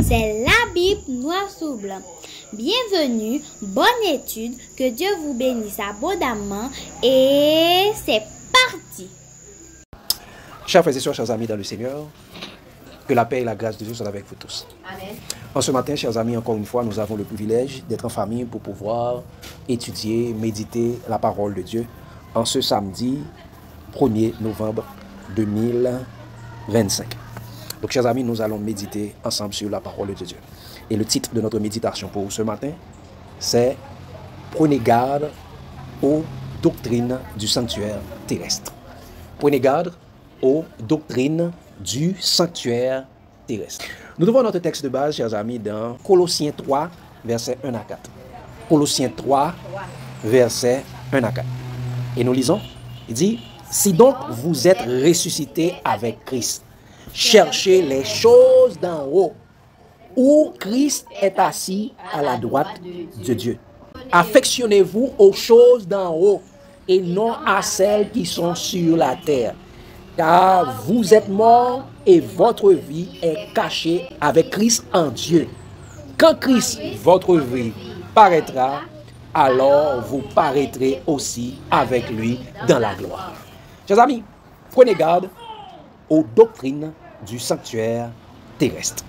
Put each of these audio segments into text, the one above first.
C'est la Bible noir sur blanc. Bienvenue, bonne étude, que Dieu vous bénisse abondamment et c'est parti. Chers frères et sœurs, chers amis dans le Seigneur, que la paix et la grâce de Dieu soient avec vous tous. Amen. En ce matin, chers amis, encore une fois, nous avons le privilège d'être en famille pour pouvoir étudier, méditer la parole de Dieu en ce samedi 1er novembre 2025. Donc, chers amis, nous allons méditer ensemble sur la parole de Dieu. Et le titre de notre méditation pour ce matin, c'est « Prenez garde aux doctrines du sanctuaire terrestre ». Prenez garde aux doctrines du sanctuaire terrestre. Nous devons notre texte de base, chers amis, dans Colossiens 3, versets 1 à 4. Colossiens 3, versets 1 à 4. Et nous lisons, il dit, « Si donc vous êtes ressuscités avec Christ, cherchez les choses d'en haut, où Christ est assis à la droite de Dieu. Affectionnez-vous aux choses d'en haut et non à celles qui sont sur la terre. Car vous êtes morts et votre vie est cachée avec Christ en Dieu. Quand Christ, votre vie, paraîtra, alors vous paraîtrez aussi avec lui dans la gloire. » Chers amis, prenez garde aux doctrines du sanctuaire terrestre.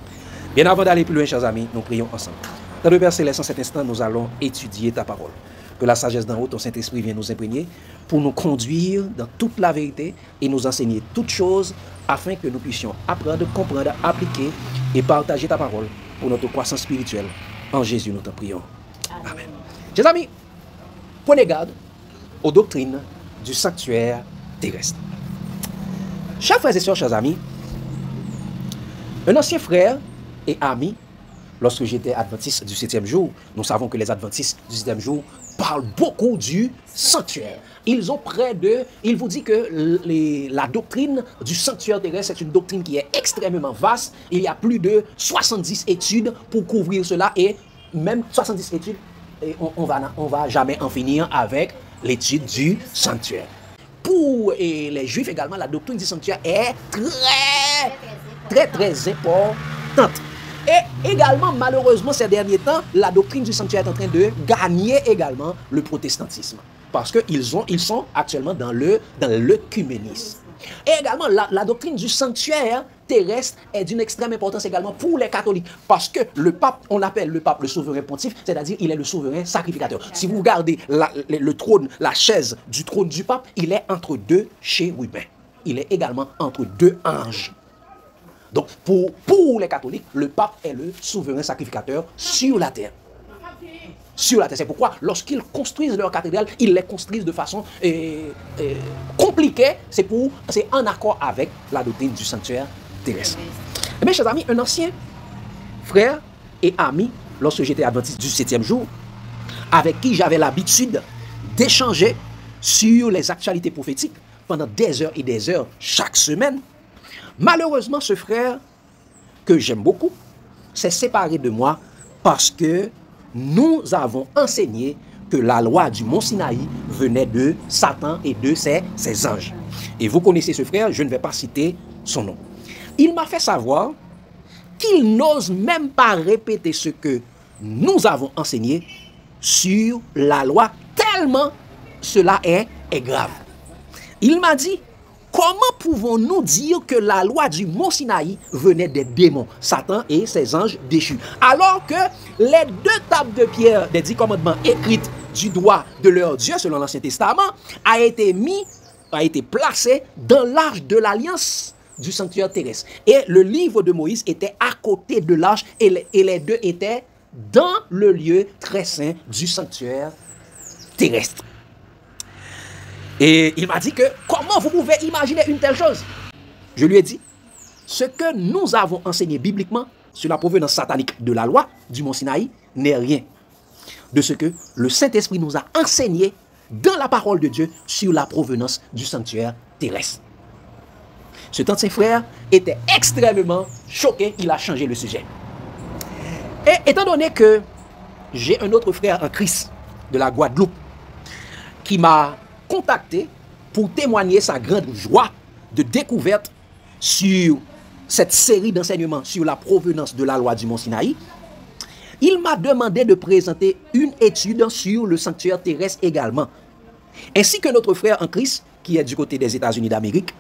Bien avant d'aller plus loin, chers amis, nous prions ensemble. Dans le Père Céleste, en cet instant, nous allons étudier ta parole. Que la sagesse d'en haut, ton Saint-Esprit vienne nous imprégner pour nous conduire dans toute la vérité et nous enseigner toutes choses afin que nous puissions apprendre, comprendre, appliquer et partager ta parole pour notre croissance spirituelle. En Jésus, nous t'en prions. Amen. Chers amis, prenez garde aux doctrines du sanctuaire terrestre. Chers frères et sœurs, chers amis, un ancien frère et ami, lorsque j'étais adventiste du 7e jour, nous savons que les adventistes du 7e jour parlent beaucoup du sanctuaire. Ils vous dit que la doctrine du sanctuaire terrestre est une doctrine qui est extrêmement vaste. Il y a plus de 70 études pour couvrir cela et même 70 études, et on va jamais en finir avec l'étude du sanctuaire. Pour les Juifs également, la doctrine du sanctuaire est très importante. Et également, malheureusement, ces derniers temps, la doctrine du sanctuaire est en train de gagner également le protestantisme. Parce qu'ils sont actuellement dans l'œcuménisme. Et également, la doctrine du sanctuaire terrestre est d'une extrême importance également pour les catholiques. Parce que le pape, on appelle le pape le souverain pontife, c'est-à-dire il est le souverain sacrificateur. Si vous regardez le trône, la chaise du trône du pape, il est entre deux chérubins. Il est également entre deux anges. Donc, pour les catholiques, le pape est le souverain sacrificateur sur la terre. Sur la terre. C'est pourquoi, lorsqu'ils construisent leur cathédrale, ils les construisent de façon compliquée. C'est en accord avec la doctrine du sanctuaire terrestre. Eh bien, chers amis, un ancien frère et ami, lorsque j'étais adventiste du 7e jour, avec qui j'avais l'habitude d'échanger sur les actualités prophétiques pendant des heures et des heures chaque semaine, malheureusement, ce frère, que j'aime beaucoup, s'est séparé de moi parce que nous avons enseigné que la loi du Mont Sinaï venait de Satan et de ses anges. Et vous connaissez ce frère, je ne vais pas citer son nom. Il m'a fait savoir qu'il n'ose même pas répéter ce que nous avons enseigné sur la loi, tellement cela est grave. Il m'a dit, comment pouvons-nous dire que la loi du Mont Sinaï venait des démons, Satan et ses anges déchus, alors que les 2 tables de pierre des 10 commandements écrites du doigt de leur Dieu, selon l'Ancien Testament, a été placé dans l'arche de l'alliance du sanctuaire terrestre. Et le livre de Moïse était à côté de l'arche et les deux étaient dans le lieu très saint du sanctuaire terrestre. Et il m'a dit que, comment vous pouvez imaginer une telle chose? Je lui ai dit, ce que nous avons enseigné bibliquement sur la provenance satanique de la loi du Mont Sinaï n'est rien de ce que le Saint-Esprit nous a enseigné dans la parole de Dieu sur la provenance du sanctuaire terrestre. Cet ancien frère était extrêmement choqué, il a changé le sujet. Et étant donné que j'ai un autre frère en Christ de la Guadeloupe qui m'a contacté pour témoigner sa grande joie de découverte sur cette série d'enseignements sur la provenance de la loi du Mont Sinaï, il m'a demandé de présenter une étude sur le sanctuaire terrestre également, ainsi que notre frère en Christ, qui est du côté des États-Unis d'Amérique,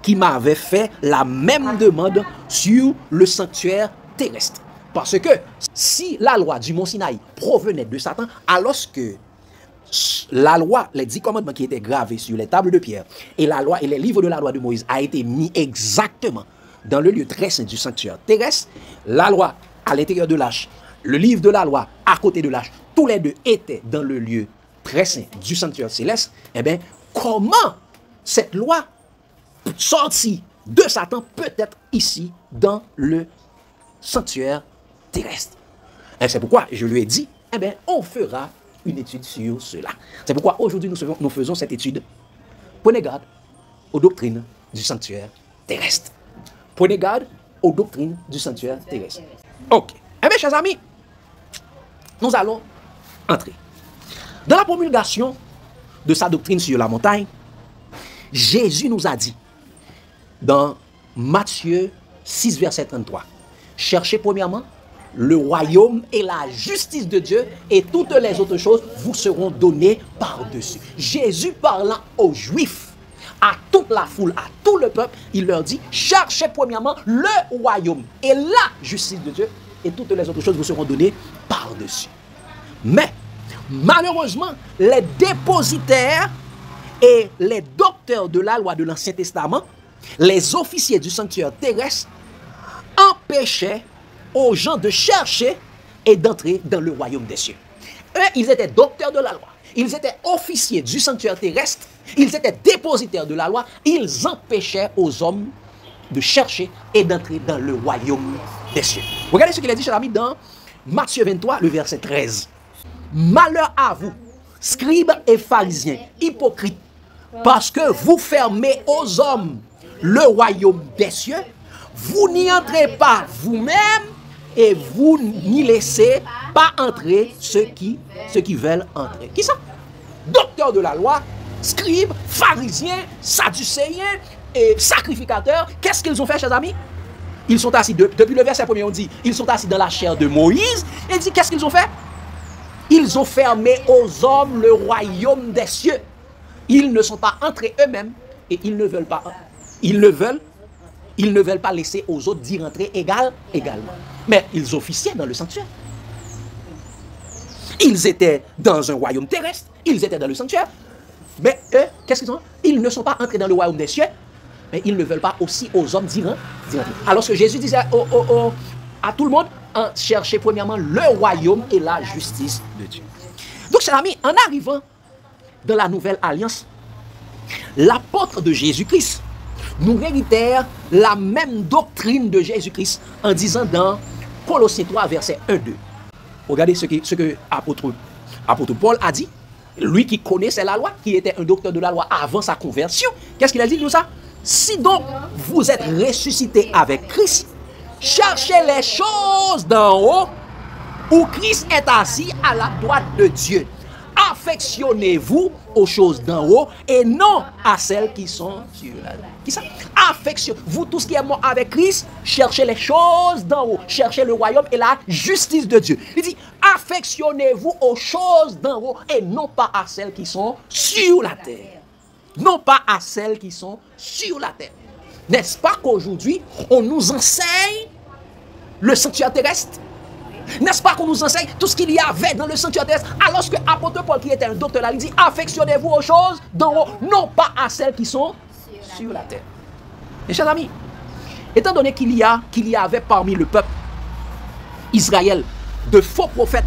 qui m'avait fait la même demande sur le sanctuaire terrestre. Parce que si la loi du Mont Sinaï provenait de Satan, alors que la loi, les 10 commandements qui étaient gravés sur les tables de pierre, et la loi et les livres de la loi de Moïse a été mis exactement dans le lieu très saint du sanctuaire terrestre, la loi à l'intérieur de l'arche, le livre de la loi à côté de l'arche, tous les deux étaient dans le lieu très saint du sanctuaire céleste, eh bien, comment cette loi sortie de Satan peut être ici dans le sanctuaire terrestre? Et c'est pourquoi je lui ai dit, eh bien, on fera une étude sur cela. C'est pourquoi aujourd'hui nous faisons cette étude. Prenez garde aux doctrines du sanctuaire terrestre. Prenez garde aux doctrines du sanctuaire terrestre. Ok. Eh bien, chers amis, nous allons entrer. Dans la promulgation de sa doctrine sur la montagne, Jésus nous a dit, dans Matthieu 6, verset 33, cherchez premièrement le royaume et la justice de Dieu, et toutes les autres choses vous seront données par-dessus. Jésus parlant aux Juifs, à toute la foule, à tout le peuple, il leur dit, cherchez premièrement le royaume et la justice de Dieu, et toutes les autres choses vous seront données par-dessus. Mais, malheureusement, les dépositaires et les docteurs de la loi de l'Ancien Testament, les officiers du sanctuaire terrestre, empêchaient aux gens de chercher et d'entrer dans le royaume des cieux. Eux, ils étaient docteurs de la loi, ils étaient officiers du sanctuaire terrestre, ils étaient dépositaires de la loi, ils empêchaient aux hommes de chercher et d'entrer dans le royaume des cieux. Regardez ce qu'il a dit, chers amis, dans Matthieu 23, le verset 13. Malheur à vous, scribes et pharisiens, hypocrites, parce que vous fermez aux hommes le royaume des cieux, vous n'y entrez pas vous-même et vous n'y laissez pas entrer ceux qui veulent entrer. Qui ça? Docteurs de la loi, scribes, pharisiens, sadducéens et sacrificateurs. Qu'est-ce qu'ils ont fait, chers amis? Ils sont assis, depuis le verset 1er, on dit, ils sont assis dans la chair de Moïse. Et dit, qu'est-ce qu'ils ont fait? Ils ont fermé aux hommes le royaume des cieux. Ils ne sont pas entrés eux-mêmes et ils ne veulent pas laisser aux autres d'y rentrer également. Mais ils officiaient dans le sanctuaire. Ils étaient dans un royaume terrestre. Ils étaient dans le sanctuaire. Mais eux, qu'est-ce qu'ils ont? Ils ne sont pas entrés dans le royaume des cieux. Mais ils ne veulent pas aussi aux hommes d'y rentrer. Alors que Jésus disait à tout le monde, cherchez premièrement le royaume et la justice de Dieu. Donc, chers amis, en arrivant dans la nouvelle alliance, l'apôtre de Jésus-Christ nous réitère la même doctrine de Jésus-Christ en disant dans Colossiens 3, verset 1-2. Regardez ce que apôtre Paul a dit. Lui qui connaissait la loi, qui était un docteur de la loi avant sa conversion. Qu'est-ce qu'il a dit de ça? Si donc vous êtes ressuscités avec Christ, cherchez les choses d'en haut où Christ est assis à la droite de Dieu. Affectionnez-vous aux choses d'en haut et non à celles qui sont sur la terre. Qui ça? Affectionnez-vous, tous qui est mort avec Christ, cherchez les choses d'en haut, cherchez le royaume et la justice de Dieu. Il dit, affectionnez-vous aux choses d'en haut et non pas à celles qui sont sur la terre. Non pas à celles qui sont sur la terre. N'est-ce pas qu'aujourd'hui, on nous enseigne le sanctuaire terrestre? N'est-ce pas qu'on nous enseigne tout ce qu'il y avait dans le sanctuaire terrestre? Alors que l'apôtre Paul, qui était un docteur, il dit, affectionnez-vous aux choses d'en haut, non pas à celles qui sont sur la terre. Mes chers amis, étant donné qu'il y avait parmi le peuple Israël de faux prophètes,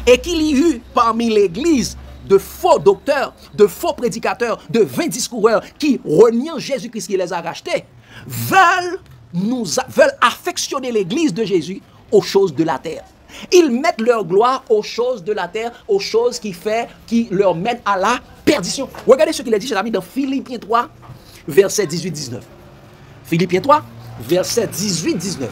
et qu'il y eut parmi l'église de faux docteurs, de faux prédicateurs, de vains discoureurs qui, reniant Jésus-Christ qui les a rachetés, veulent affectionner l'église de Jésus aux choses de la terre. Ils mettent leur gloire aux choses de la terre, aux choses qui leur mènent à la perdition. Regardez ce qu'il a dit, chers amis, dans Philippiens 3, verset 18-19. Philippiens 3, verset 18-19.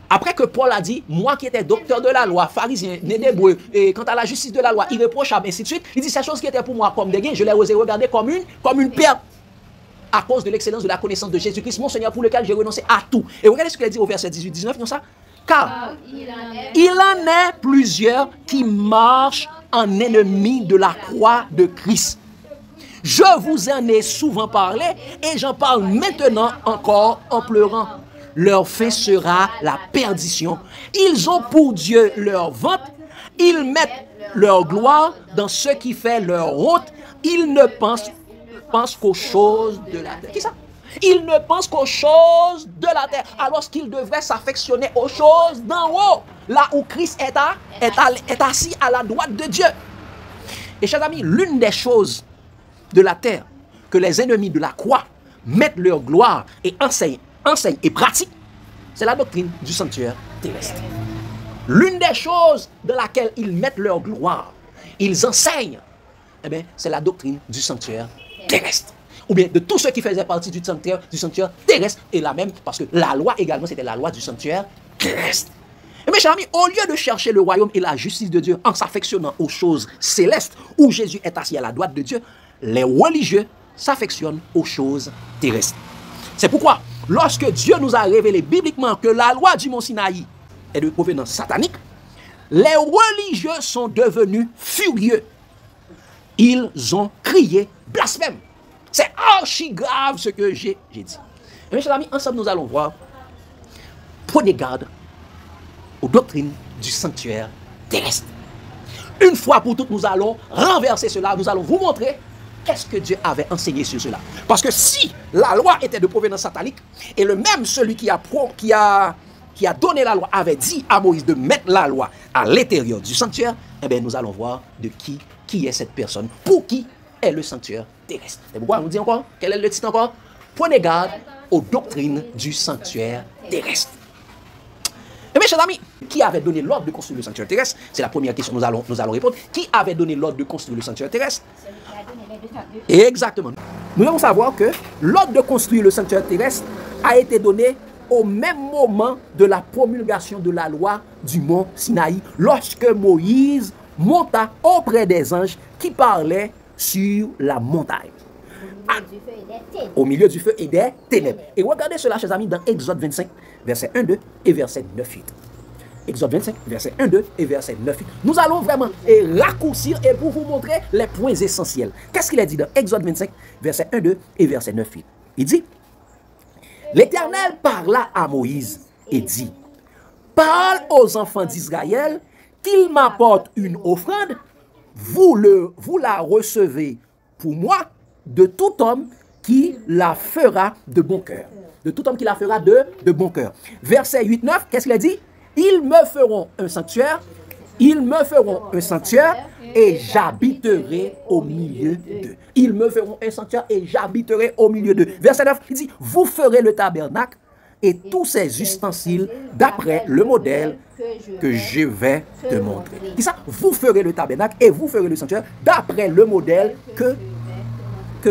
Après que Paul a dit, moi qui étais docteur de la loi, pharisien, né d'hébreu, et quant à la justice de la loi, irréprochable, ainsi de suite, il dit, ces choses qui étaient pour moi comme des gains, je les osais regarder comme une perte. à cause de l'excellence de la connaissance de Jésus-Christ, mon Seigneur, pour lequel j'ai renoncé à tout. Et regardez ce qu'il dit au verset 18-19, non ça? Car il en est plusieurs qui marchent en ennemis de la croix de Christ. Je vous en ai souvent parlé et j'en parle maintenant encore en pleurant. Leur fin sera la perdition. Ils ont pour Dieu leur ventre. Ils mettent leur gloire dans ce qui fait leur honte. Ils ne pensent qu'aux choses de la terre. Qui ça? Ils ne pensent qu'aux choses de la terre, alors qu'ils devraient s'affectionner aux choses d'en haut, là où Christ est assis à la droite de Dieu. Et chers amis, l'une des choses de la terre que les ennemis de la croix mettent leur gloire et enseignent et pratiquent, c'est la doctrine du sanctuaire terrestre. L'une des choses dans laquelle ils mettent leur gloire, ils enseignent, eh bien, c'est la doctrine du sanctuaire terrestre. Ou bien de tous ceux qui faisaient partie du sanctuaire terrestre, et la même, parce que la loi également, c'était la loi du sanctuaire terrestre. Et mes chers amis, au lieu de chercher le royaume et la justice de Dieu en s'affectionnant aux choses célestes, où Jésus est assis à la droite de Dieu, les religieux s'affectionnent aux choses terrestres. C'est pourquoi, lorsque Dieu nous a révélé bibliquement que la loi du mont Sinaï est de provenance satanique, les religieux sont devenus furieux. Ils ont crié blasphème. C'est archi grave ce que j'ai dit. Et mes chers amis, ensemble nous allons voir. Prenez garde aux doctrines du sanctuaire terrestre. Une fois pour toutes, nous allons renverser cela. Nous allons vous montrer qu'est-ce que Dieu avait enseigné sur cela. Parce que si la loi était de provenance satanique, et le même celui qui a donné la loi avait dit à Moïse de mettre la loi à l'intérieur du sanctuaire, eh bien nous allons voir de qui est cette personne, pour qui est le sanctuaire terrestre. Et pourquoi on nous dit encore? Quel est le titre encore? Prenez garde aux doctrines du sanctuaire terrestre. Et mes chers amis, qui avait donné l'ordre de construire le sanctuaire terrestre? C'est la première question que nous allons répondre. Qui avait donné l'ordre de construire le sanctuaire terrestre? Exactement. Nous devons savoir que l'ordre de construire le sanctuaire terrestre a été donné au même moment de la promulgation de la loi du mont Sinaï, lorsque Moïse monta auprès des anges qui parlaient sur la montagne. Au milieu du feu et des ténèbres. Et regardez cela, chers amis, dans Exode 25, verset 1, 2 et verset 9, 8. Exode 25, verset 1, 2 et verset 9, 8. Nous allons vraiment raccourcir et pour vous montrer les points essentiels. Qu'est-ce qu'il a dit dans Exode 25, verset 1, 2 et verset 9, 8? Il dit: L'Éternel parla à Moïse et dit: Parle aux enfants d'Israël qu'ils m'apportent une offrande, vous la recevez pour moi de tout homme qui la fera de bon cœur. De tout homme qui la fera de bon cœur. Verset 8-9, qu'est-ce qu'il a dit? Ils me feront un sanctuaire, et j'habiterai au milieu d'eux. Ils me feront un sanctuaire et j'habiterai au milieu d'eux. Verset 9, il dit: Vous ferez le tabernacle et tous ses ustensiles d'après le modèle que je vais te montrer. C'est ça, vous ferez le tabernacle et vous ferez le sanctuaire d'après le modèle que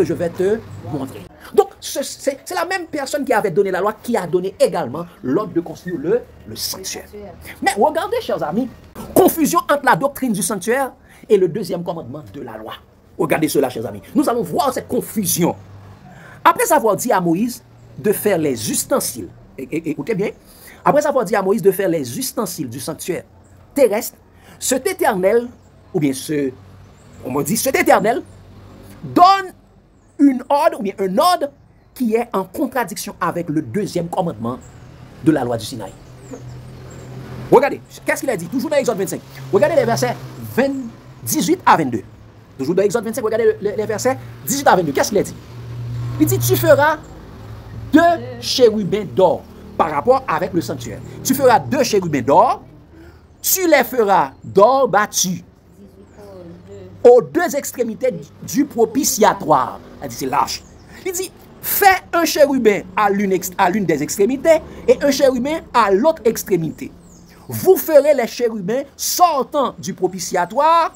je vais te montrer. Donc, c'est la même personne qui avait donné la loi qui a donné également l'ordre de construire le sanctuaire. Mais regardez, chers amis, confusion entre la doctrine du sanctuaire et le deuxième commandement de la loi. Regardez cela, chers amis. Nous allons voir cette confusion. Après avoir dit à Moïse de faire les ustensiles, écoutez bien, après avoir dit à Moïse de faire les ustensiles du sanctuaire terrestre, cet éternel, cet éternel donne un ordre qui est en contradiction avec le deuxième commandement de la loi du Sinaï. Regardez, qu'est-ce qu'il a dit? Toujours dans Exode 25. Regardez les versets 18 à 22. Toujours dans Exode 25, regardez les versets 18 à 22. Qu'est-ce qu'il a dit? Il dit: Tu feras 2 chérubins d'or par rapport avec le sanctuaire. Tu feras 2 chérubins d'or. Tu les feras d'or battu aux 2 extrémités du propitiatoire. Il dit: c'est large. Il dit: fais un chérubin à l'une des extrémités et un chérubin à l'autre extrémité. Vous ferez les chérubins sortant du propitiatoire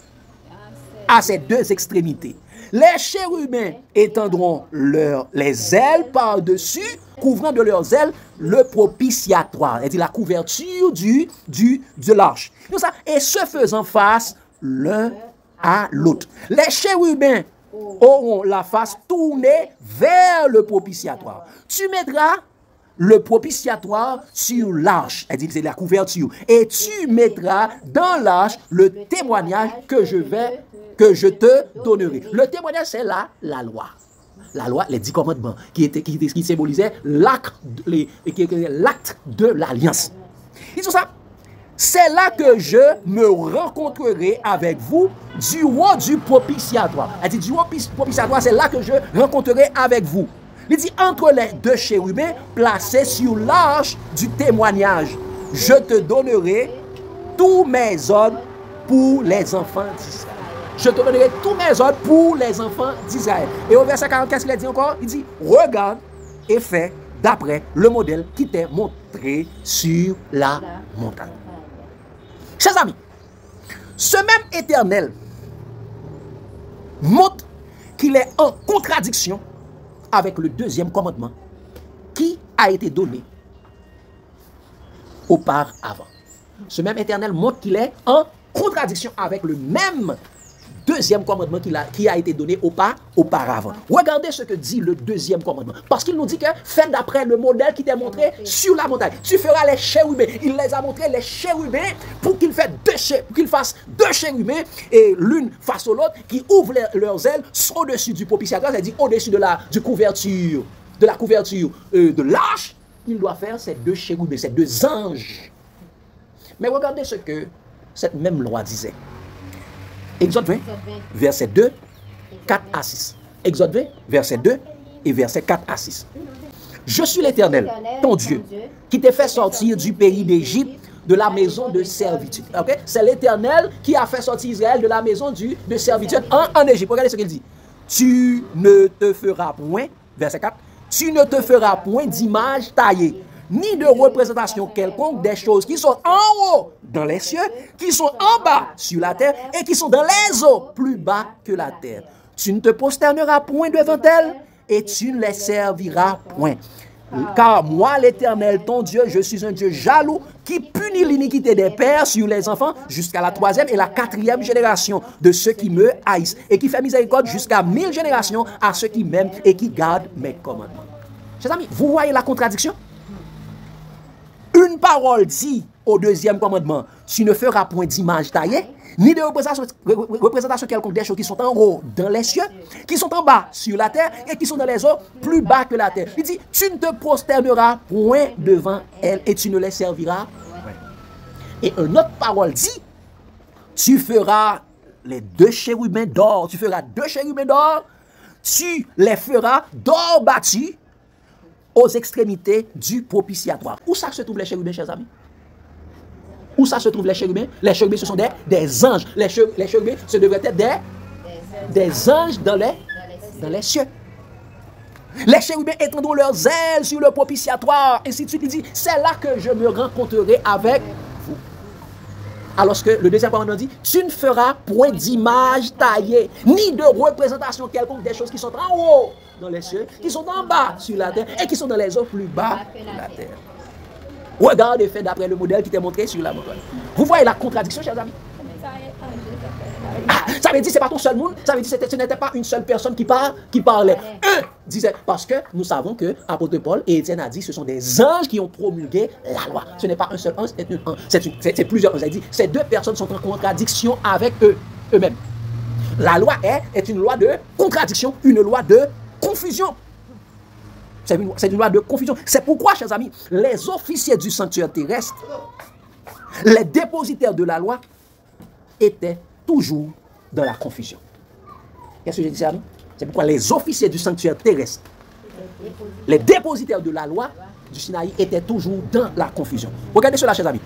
à ces 2 extrémités. Les chérubins étendront les ailes par-dessus, couvrant de leurs ailes le propitiatoire. C'est-à-dire la couverture de l'arche. Et ce faisant face l'un à l'autre. Les chérubins auront la face tournée vers le propitiatoire. Tu mettras le propitiatoire sur l'arche, c'est-à-dire c'est la couverture, et tu mettras dans l'arche le témoignage que je te donnerai. Le témoignage, c'est la loi. La loi, les 10 commandements, qui symbolisaient l'acte de l'alliance. Ils sont ça. C'est là que je me rencontrerai avec vous du haut du propitiatoire. Elle dit du haut du propitiatoire, c'est là que je rencontrerai avec vous. Il dit entre les deux chérubins placés sur l'arche du témoignage, je te donnerai tous mes ordres pour les enfants d'Israël. Je te donnerai tous mes ordres pour les enfants d'Israël. Et au verset 40, qu'est-ce qu'il a dit encore? Il dit, regarde et fais d'après le modèle qui t'est montré sur la montagne. Chers amis, ce même Éternel montre qu'il est en contradiction avec le deuxième commandement qui a été donné auparavant. Ce même Éternel montre qu'il est en contradiction avec le même deuxième commandement qui a été donné auparavant. Regardez ce que dit le deuxième commandement. Parce qu'il nous dit que fais d'après le modèle qui t'est montré sur la montagne. Tu feras les chérubins. Il les a montrés les chérubins pour qu'ils fassent deux chérubins et l'une face à l'autre qui ouvrent leurs ailes au-dessus du propitiatoire, c'est-à-dire au-dessus de la couverture de l'arche. Il doit faire ces deux chérubins, ces deux anges. Mais regardez ce que cette même loi disait. Exode 20, verset 2, 4 à 6. Exode 20, verset 2 et verset 4 à 6. Je suis l'Éternel, ton Dieu, qui t'ai fait sortir du pays d'Égypte, de la maison de servitude. Okay? C'est l'Éternel qui a fait sortir Israël de la maison de servitude en Égypte. Regardez ce qu'il dit. Tu ne te feras point, verset 4, tu ne te feras point d'image taillée, ni de représentation quelconque des choses qui sont en haut dans les cieux, qui sont en bas sur la terre et qui sont dans les eaux plus bas que la terre. Tu ne te prosterneras point devant elles et tu ne les serviras point. Car moi, l'Éternel, ton Dieu, je suis un Dieu jaloux qui punit l'iniquité des pères sur les enfants jusqu'à la 3e et la 4e génération de ceux qui me haïssent et qui fait miséricorde jusqu'à 1000 générations à ceux qui m'aiment et qui gardent mes commandements. Chers amis, vous voyez la contradiction? Une parole dit au deuxième commandement, tu ne feras point d'image taillée, ni de représentation quelconque des choses qui sont en haut dans les cieux, qui sont en bas sur la terre et qui sont dans les eaux plus bas que la terre. Il dit, tu ne te prosterneras point devant elles et tu ne les serviras point. Et une autre parole dit, tu feras les deux chérubins d'or, tu les feras d'or battu aux extrémités du propitiatoire. Où ça se trouve les chérubins, chers amis? Où ça se trouve les chérubins? Les chérubins, ce sont des anges. Les chérubins, ce devraient être des anges dans les cieux. Les chérubins étendront leurs ailes sur le propitiatoire. Ainsi de suite, il dit, c'est là que je me rencontrerai avec vous. Alors que le deuxième commandement dit, tu ne feras point d'image taillée, ni de représentation quelconque des choses qui sont en haut dans les cieux, qui sont en bas sur la terre et qui sont dans les eaux plus bas que la terre. Regarde et fais d'après le modèle qui t'est montré sur la montagne. Vous voyez la contradiction, chers amis? Ça veut dire que ce n'est pas ton seul monde, ça veut dire que ce n'était pas une seule personne qui parlait. Eux disaient, parce que nous savons que apôtre Paul et Étienne a dit, ce sont des anges qui ont promulgué la loi. Ce n'est pas un seul ange, c'est plusieurs anges. Dit, ces deux personnes sont en contradiction avec eux-mêmes. La loi est une loi de contradiction, une loi de confusion. C'est une loi de confusion. C'est pourquoi, chers amis, les officiers du sanctuaire terrestre, les dépositaires de la loi, étaient toujours dans la confusion. Qu'est-ce que j'ai dit, chers amis? C'est pourquoi les officiers du sanctuaire terrestre, les dépositaires de la loi du Sinaï, étaient toujours dans la confusion. Regardez cela, chers amis.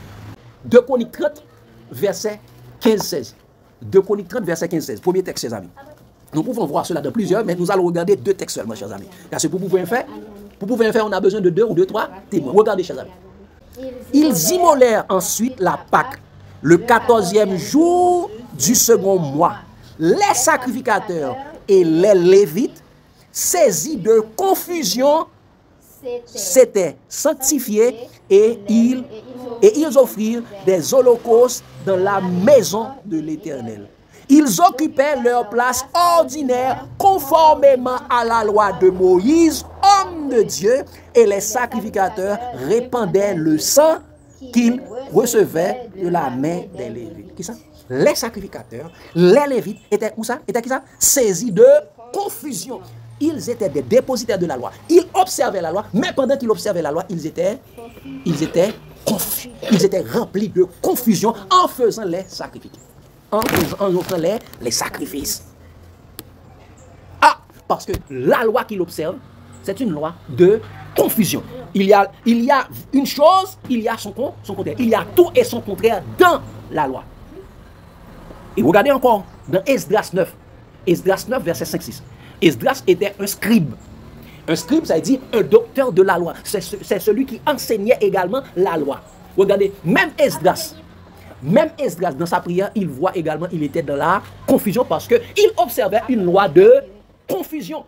2 Chroniques 30, verset 15-16. 2 Chroniques 30, verset 15-16. Premier texte, chers amis. Nous pouvons voir cela dans plusieurs, mais nous allons regarder 2 textes seulement, chers amis. Car pour pouvoir faire, on a besoin de 2 ou 3 témoins. Regardez, chers amis. Ils immolèrent ensuite la Pâque, le 14e jour du second mois. Les sacrificateurs et les Lévites, saisis de confusion, s'étaient sanctifiés et ils offrirent des holocaustes dans la maison de l'Éternel. Ils occupaient leur place ordinaire conformément à la loi de Moïse, homme de Dieu, et les sacrificateurs répandaient le sang qu'ils recevaient de la main des Lévites. Qui ça? Les sacrificateurs, les Lévites étaient où ça? Étaient qui ça? Saisis de confusion. Ils étaient des dépositaires de la loi. Ils observaient la loi, mais pendant qu'ils observaient la loi, ils étaient confus. Ils étaient remplis de confusion en faisant les sacrifices. En offrant les sacrifices. Ah, parce que la loi qu'il observe, c'est une loi de confusion. Il y a une chose, il y a son contraire. Il y a tout et son contraire dans la loi. Et regardez encore dans Esdras 9. Esdras 9, verset 5-6. Esdras était un scribe. Un scribe, ça veut dire un docteur de la loi. C'est celui qui enseignait également la loi. Regardez, même Esdras, dans sa prière, il voit également, il était dans la confusion parce qu'il observait une loi de confusion.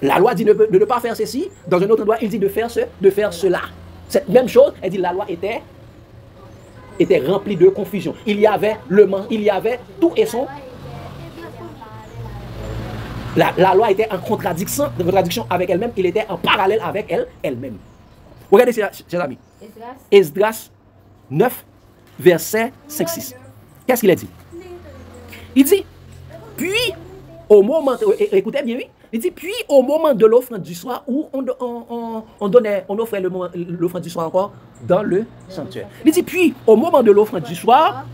La loi dit de ne pas faire ceci. Dans un autre endroit, il dit de faire cela. Cette même chose, elle dit la loi était remplie de confusion. Il y avait il y avait tout et son. La loi était en contradiction avec elle-même. Il était en parallèle avec elle-même. Regardez, chers amis. Esdras 9, verset 5-6. Qu'est-ce qu'il a dit? Il dit, puis, au moment, écoutez bien, oui. Il dit, puis, au moment de l'offrande du soir, où on offrait l'offrande du soir encore dans le sanctuaire. Il dit, puis, au moment de l'offrande du soir,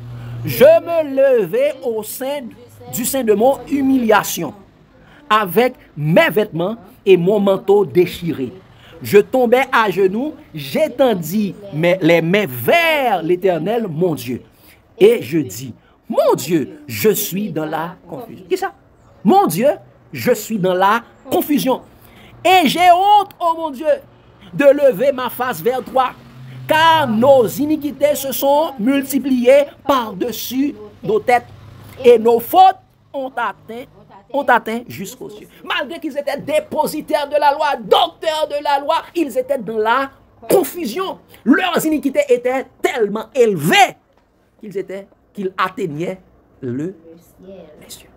je me levai du sein de mon humiliation, avec mes vêtements et mon manteau déchiré. Je tombais à genoux, j'étendis les mains vers l'Éternel, mon Dieu. Et je dis, mon Dieu, je suis dans la confusion. Qui ça? Mon Dieu, je suis dans la confusion. Et j'ai honte, oh mon Dieu, de lever ma face vers toi, car nos iniquités se sont multipliées par-dessus nos têtes, et nos fautes ont atteint jusqu'aux cieux. Malgré qu'ils étaient dépositaires de la loi, docteurs de la loi, ils étaient dans la confusion. Leurs iniquités étaient tellement élevées qu'ils atteignaient les cieux.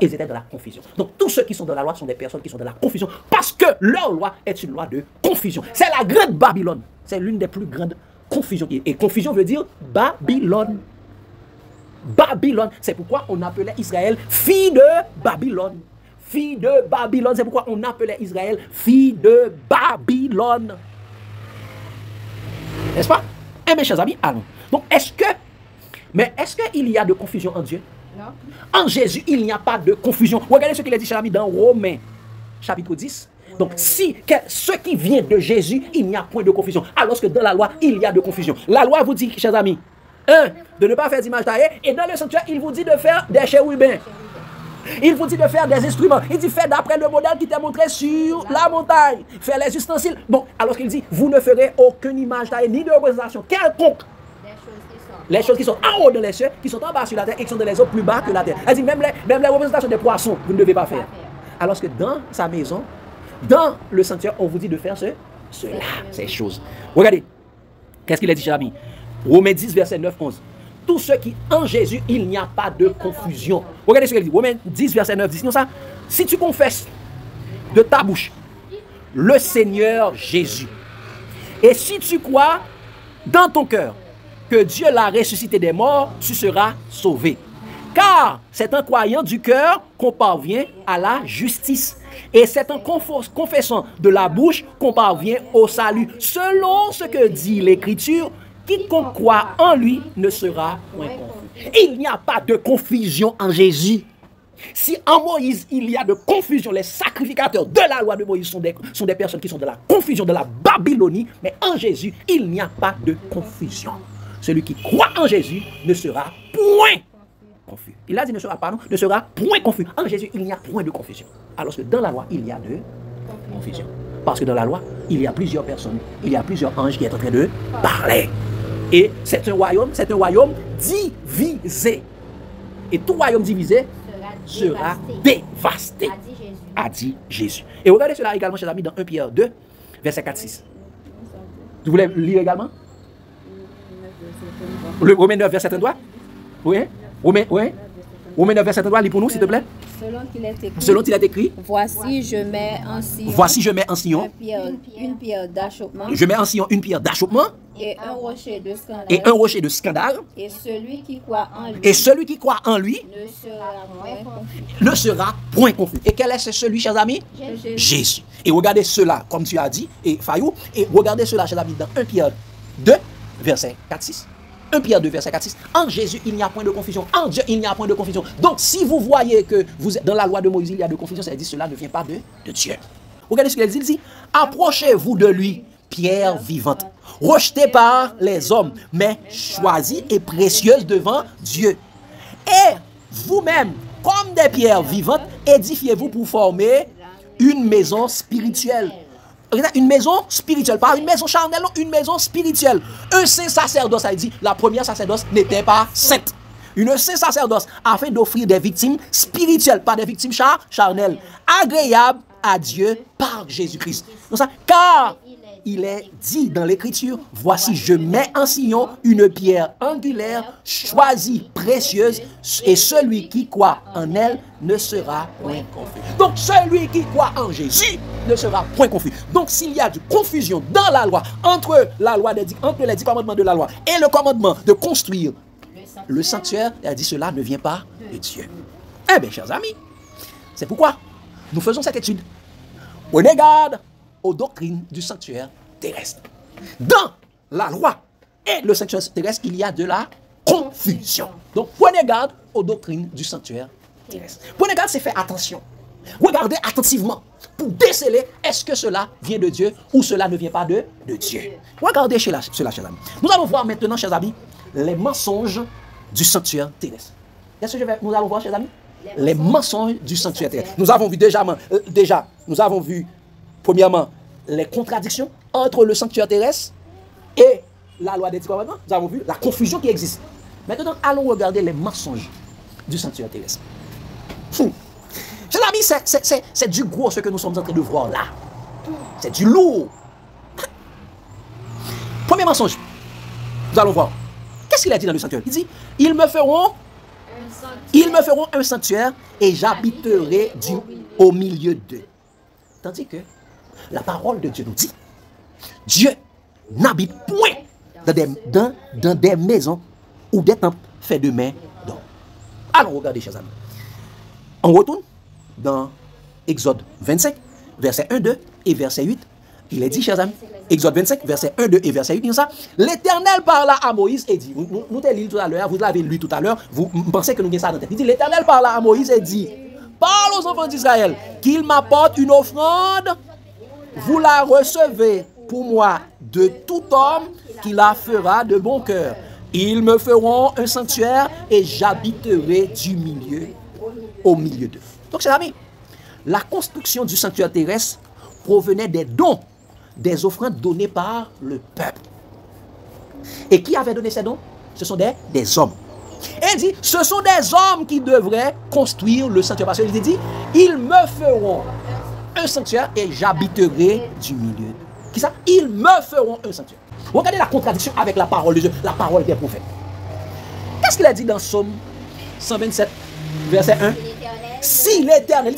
Ils étaient dans la confusion. Donc tous ceux qui sont dans la loi sont des personnes qui sont dans la confusion parce que leur loi est une loi de confusion. C'est la grande Babylone. C'est l'une des plus grandes confusions. Et confusion veut dire Babylone. Babylone, c'est pourquoi on appelait Israël fille de Babylone. Fille de Babylone, c'est pourquoi on appelait Israël fille de Babylone. N'est-ce pas? Eh mes chers amis, allons. Donc est-ce qu'il y a de confusion en Dieu? Non. En Jésus, il n'y a pas de confusion. Regardez ce qu'il a dit, chers amis, dans Romains, chapitre 10. Donc, ce qui vient de Jésus, il n'y a point de confusion. Alors que dans la loi, il y a de confusion. La loi vous dit, chers amis, de ne pas faire d'image taillée. Et dans le sanctuaire, il vous dit de faire des chérubins. Il vous dit de faire des instruments. Il dit faire d'après le modèle qui t'est montré sur la montagne. Faire les ustensiles. Bon, alors qu'il dit, vous ne ferez aucune image taillée, ni de représentation quelconque. Les choses qui sont en haut de les cieux, qui sont en bas sur la terre et qui sont dans les eaux plus bas que la terre. Elle dit, même les représentations des poissons, vous ne devez pas faire. Alors que dans sa maison, dans le sanctuaire, on vous dit de faire cela, ces choses. Regardez, qu'est-ce qu'il a dit, cher ami? Romains 10, verset 9-11. Tous ceux qui, en Jésus, il n'y a pas de confusion. Regardez ce qu'il dit. Romains 10, verset 9, 10. Non, ça, si tu confesses de ta bouche le Seigneur Jésus, et si tu crois dans ton cœur que Dieu l'a ressuscité des morts, tu seras sauvé. Car c'est en croyant du cœur qu'on parvient à la justice. Et c'est en confessant de la bouche qu'on parvient au salut. Selon ce que dit l'Écriture, quiconque croit en lui ne sera point confus. Il n'y a pas de confusion en Jésus. Si en Moïse, il y a de confusion, les sacrificateurs de la loi de Moïse sont des personnes qui sont de la confusion, de la Babylonie, mais en Jésus, il n'y a pas de confusion. Celui qui croit en Jésus ne sera point confus. Il a dit ne sera pas, non, ne sera point confus. En Jésus, il n'y a point de confusion. Alors que dans la loi, il y a de confusion. Parce que dans la loi, il y a plusieurs personnes, il y a plusieurs anges qui sont en train de parler. Et c'est un royaume divisé. Et tout royaume divisé sera dévasté, a dit Jésus. Et regardez cela également, chers amis, dans 1 Pierre 2, verset 4-6. Vous voulez lire également? Le Romains 9, verset 32? Oui. Romains 9, verset 3, lis pour nous, s'il te plaît. Selon qu'il est écrit. Voici, je mets en Sion. Voici, je mets en Sion. Une pierre d'achoppement. Je mets en Sion une pierre d'achoppement. Et un rocher de scandale. Et un rocher de scandale. Et celui qui croit en lui. Et celui qui croit en lui. Ne sera point confus. Et quel est celui, chers amis? Jésus. Et regardez cela, comme tu as dit, et Fayou. Et regardez cela, chers amis, dans 1 Pierre 2, verset 4-6. 1 Pierre 2, verset 4-6. En Jésus, il n'y a point de confusion. En Dieu, il n'y a point de confusion. Donc, si vous voyez que vous êtes dans la loi de Moïse, il y a de confusion, ça dit cela ne vient pas de Dieu. Regardez ce qu'il dit. Il dit, approchez-vous de lui, pierre vivante, rejetée par les hommes, mais choisie et précieuse devant Dieu. Et vous-même, comme des pierres vivantes, édifiez-vous pour former une maison spirituelle. Une maison spirituelle, pas une maison charnelle, non, une maison spirituelle. Un saint sacerdoce, ça dit, la première sacerdoce n'était pas sainte. Une saint sacerdoce afin d'offrir des victimes spirituelles, pas des victimes charnelles, agréables à Dieu par Jésus-Christ. Car il est dit dans l'Écriture, voici, je mets en Sion une pierre angulaire, choisie, précieuse, et celui qui croit en elle ne sera point confus. Donc, celui qui croit en Jésus ne sera point confus. Donc, s'il y a de confusion dans la loi, entre les 10 commandements de la loi et le commandement de construire le sanctuaire, elle dit cela ne vient pas de Dieu. Eh bien, chers amis, c'est pourquoi nous faisons cette étude. Prenez garde aux doctrines du sanctuaire terrestre. Dans la loi et le sanctuaire terrestre, il y a de la confusion. Donc, prenez garde aux doctrines du sanctuaire terrestre. Prenez garde, c'est faire attention. Regardez attentivement pour déceler est-ce que cela vient de Dieu ou cela ne vient pas de Dieu. Regardez cela, chers amis. Nous allons voir maintenant, chers amis, les mensonges du sanctuaire terrestre. Qu'est-ce que nous allons voir, chers amis? Les mensonges du sanctuaire terrestre. Nous avons vu nous avons vu premièrement les contradictions entre le sanctuaire terrestre et la loi des 10 commandements. Nous avons vu la confusion qui existe. Maintenant, allons regarder les mensonges du sanctuaire terrestre. Chers amis, c'est du gros ce que nous sommes en train de voir là. C'est du lourd. Premier mensonge. Nous allons voir. Qu'est-ce qu'il a dit dans le sanctuaire? Il dit, ils me feront un sanctuaire et j'habiterai au milieu d'eux. Tandis que la parole de Dieu nous dit, Dieu n'habite point dans des maisons ou des temples faits de mains d'homme. Allons regarder, chers amis. On retourne dans Exode 25, verset 1, 2 et verset 8. Il est dit, chers amis, Exode 25, verset 1, 2 et verset 8, dit ça. L'Éternel parla à Moïse et dit, nous t'avons lu tout à l'heure, vous l'avez lu tout à l'heure, vous pensez que nous avons ça dans la tête. Il dit, l'Éternel parla à Moïse et dit, parle aux enfants d'Israël, qu'ils m'apportent une offrande, vous la recevez pour moi de tout homme qui la fera de bon cœur. Ils me feront un sanctuaire et j'habiterai au milieu d'eux. Donc, chers amis, la construction du sanctuaire terrestre provenait des dons, des offrandes données par le peuple. Et qui avait donné ces dons? Ce sont des hommes. Et il dit, ce sont des hommes qui devraient construire le sanctuaire. Parce qu'il dit, ils me feront un sanctuaire et j'habiterai du milieu. Qui ça? Ils me feront un sanctuaire. Regardez la contradiction avec la parole de Dieu, la parole des prophètes. Qu'est-ce qu'il a dit dans Psaume 127, verset 1? Si l'Éternel,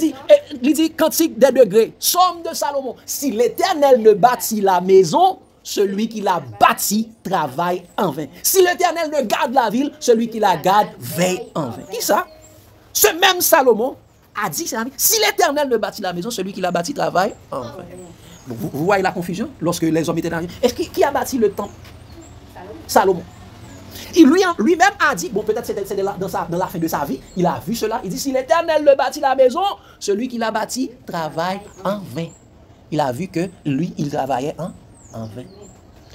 il dit cantique des degrés, Psaume de Salomon, si l'Éternel ne bâtit la maison, celui qui la bâtit travaille en vain. Si l'Éternel ne garde la ville, celui qui la garde veille en vain. Qui ça? Ce même Salomon a dit, si l'Éternel ne bâtit la maison, celui qui la bâtit travaille en vain. Vous voyez la confusion lorsque les hommes étaient dans la vie. Est-ce qui a bâti le temple? Salomon. Il lui-même a dit, bon peut-être c'était dans la fin de sa vie, il a vu cela, il dit si l'Éternel ne bâtit la maison, celui qui l'a bâti travaille en vain. Il a vu que lui, il travaillait en vain.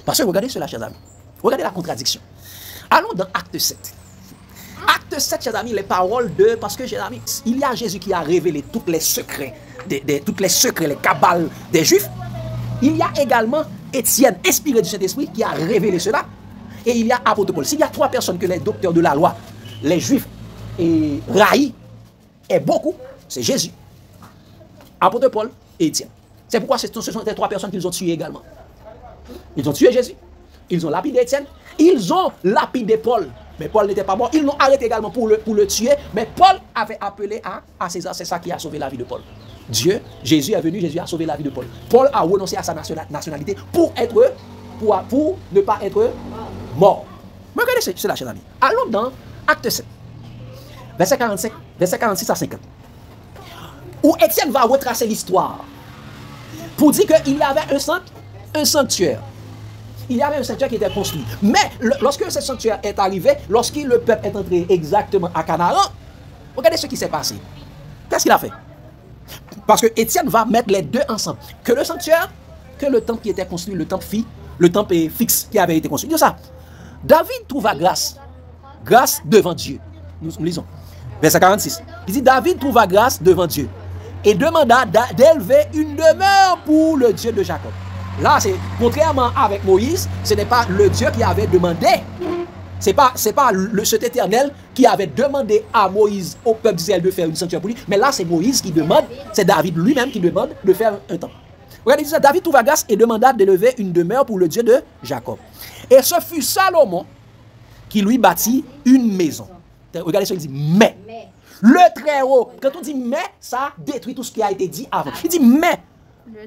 Parce que regardez cela, chers amis. Regardez la contradiction. Allons dans Acte 7. Acte 7, chers amis, les paroles de... Parce que, chers amis, il y a Jésus qui a révélé tous les secrets, les cabales des Juifs. Il y a également Étienne, inspiré du Saint-Esprit, qui a révélé cela. Et il y a apôtre Paul. S'il y a 3 personnes que les docteurs de la loi, les Juifs, raillent, et beaucoup, c'est Jésus, apôtre Paul et Étienne. C'est pourquoi ce sont les 3 personnes qu'ils ont tuées également. Ils ont tué Jésus, ils ont lapidé Étienne, ils ont lapidé Paul. mais Paul n'était pas mort. Ils l'ont arrêté également pour le tuer, mais Paul avait appelé à César. C'est ça qui a sauvé la vie de Paul. Jésus est venu, Jésus a sauvé la vie de Paul. Paul a renoncé à sa nationalité pour ne pas être mort. Mais regardez cela, chers amis. Allons dans Acte 7, verset 46 à 50. Où Étienne va retracer l'histoire pour dire qu'il y avait un sanctuaire. Il y avait un sanctuaire qui était construit. Mais lorsque ce sanctuaire est arrivé, lorsque le peuple est entré exactement à Canaan, regardez ce qui s'est passé. Qu'est-ce qu'il a fait? Parce que Étienne va mettre les deux ensemble. Que le sanctuaire, que le temple qui était construit, le temple fixe qui avait été construit. C'est ça. David trouva grâce devant Dieu. Nous lisons. Verset 46. Il dit, David trouva grâce devant Dieu et demanda d'élever une demeure pour le Dieu de Jacob. Là, c'est contrairement avec Moïse, ce n'est pas le Dieu qui avait demandé. C'est pas cet éternel qui avait demandé à Moïse, au peuple d'Israël, de faire une sanctuaire pour lui. Mais là, c'est Moïse qui demande, c'est David lui-même qui demande de faire un temple. Regardez ça, David trouva grâce et demanda d'élever une demeure pour le Dieu de Jacob. Et ce fut Salomon qui lui bâtit une maison. Regardez ce qu'il dit, mais. Le Très-Haut, quand on dit mais, ça détruit tout ce qui a été dit avant. Il dit mais,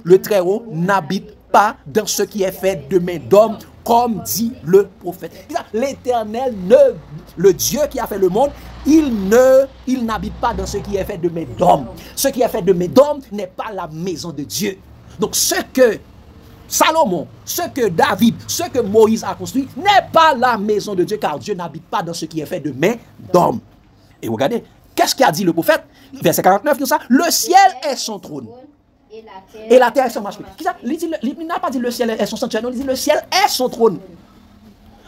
le Très-Haut n'habite pas dans ce qui est fait de main d'homme, comme dit le prophète. L'Éternel, le Dieu qui a fait le monde, il n'habite pas dans ce qui est fait de main d'homme. Ce qui est fait de main d'homme n'est pas la maison de Dieu. Donc ce que Salomon, ce que David, ce que Moïse a construit n'est pas la maison de Dieu, car Dieu n'habite pas dans ce qui est fait de main d'homme. Et regardez, qu'est-ce qu'a dit le prophète? Verset 49, tout ça. Le ciel est son trône. Et la terre est son marche-pied. Il n'a pas dit le ciel est son sanctuaire, non, il dit le ciel est son trône.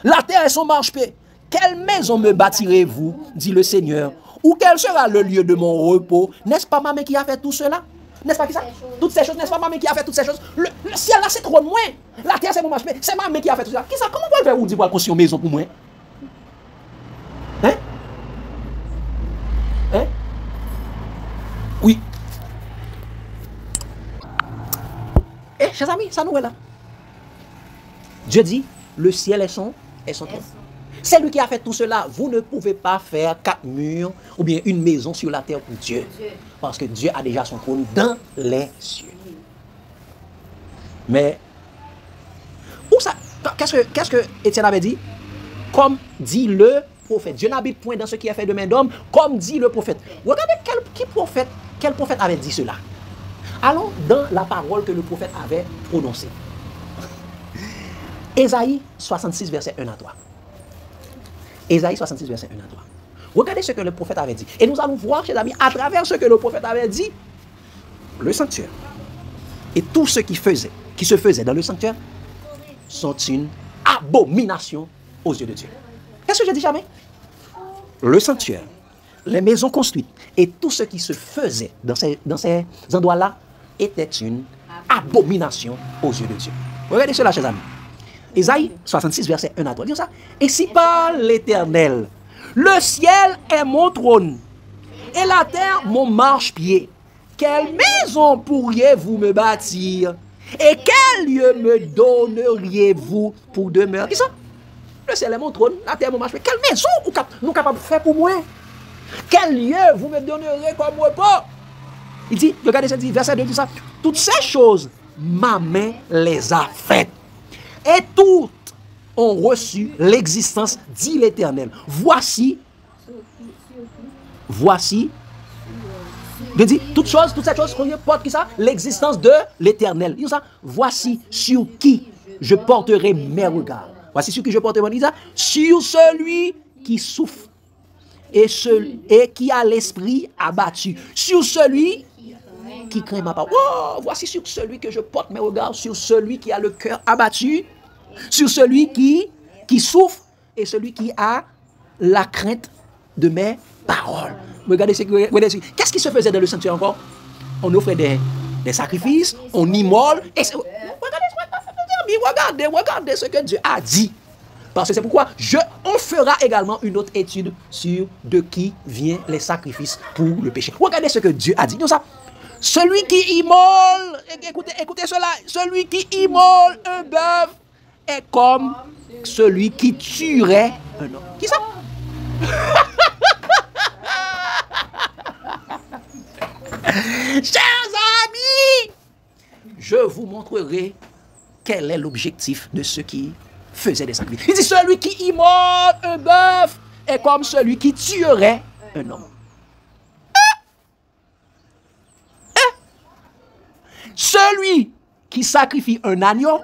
La terre est son marche-pied. Quelle maison me bâtirez-vous, dit le Seigneur, ou quel sera le lieu de mon repos? N'est-ce pas ma main qui a fait tout cela? N'est-ce pas qui ça? Toutes ces choses, n'est-ce pas ma main qui a fait toutes ces choses? Le ciel là, c'est trop de moi. La terre, c'est mon marche-pied. C'est ma main qui a fait tout ça. Qui ça? Comment on peut le faire ou dire pour construire une maison pour moi? Hein? Hein? Oui. Eh, chers amis, ça nous est là. Dieu dit, le ciel est son trône. C'est lui qui a fait tout cela. Vous ne pouvez pas faire 4 murs ou bien une maison sur la terre pour Dieu. Parce que Dieu a déjà son trône dans les cieux. Mais, où ça? Qu'est-ce que Étienne avait dit? Comme dit le prophète. Dieu n'habite point dans ce qui est fait de main d'homme, comme dit le prophète. Regardez quel prophète avait dit cela. Allons dans la parole que le prophète avait prononcée. Ésaïe 66, verset 1 à 3. Ésaïe 66, verset 1 à 3. Regardez ce que le prophète avait dit. Et nous allons voir, chers amis, à travers ce que le prophète avait dit, le sanctuaire et tout ce qui se faisait dans le sanctuaire sont une abomination aux yeux de Dieu. Qu'est-ce que je dis jamais? Le sanctuaire, les maisons construites et tout ce qui se faisait dans ces endroits-là était une abomination aux yeux de Dieu. Regardez cela, chers amis. Ésaïe 66, verset 1 à 3. Dis ça. Et si par l'Éternel, le ciel est mon trône et la terre mon marche-pied, quelle maison pourriez-vous me bâtir et quel lieu me donneriez-vous pour demeure? Dis ça. Le ciel est mon trône, la terre mon marche-pied. Quelle maison nous capables de faire pour moi? Quel lieu vous me donnerez comme repos? Il dit, regardez ce verset 2, dit ça. Toutes ces choses, ma main les a faites. Et toutes ont reçu l'existence, dit l'Éternel. Voici, je dis, toutes ces choses, portent qui ça? L'existence de l'Éternel. Il dit ça, voici sur qui je porterai mes regards. Voici sur qui je porterai mes regards. Sur celui qui souffre et qui a l'esprit abattu. Sur celui qui craint ma parole. Oh, voici sur celui que je porte mes regards, sur celui qui a le cœur abattu, sur celui qui souffre et celui qui a la crainte de mes paroles. Regardez, qu'est-ce qui se faisait dans le sanctuaire encore? On offrait des sacrifices, on immole. Et regardez ce que Dieu a dit. Parce que c'est pourquoi on fera également une autre étude sur de qui viennent les sacrifices pour le péché. Regardez ce que Dieu a dit. Donc ça, celui qui immole, écoutez cela, celui qui immole un bœuf est comme celui qui tuerait un homme. Qui ça? Chers amis, je vous montrerai quel est l'objectif de ceux qui faisaient des sacrifices. Il dit, celui qui immole un bœuf est comme celui qui tuerait un homme. Celui qui sacrifie un agneau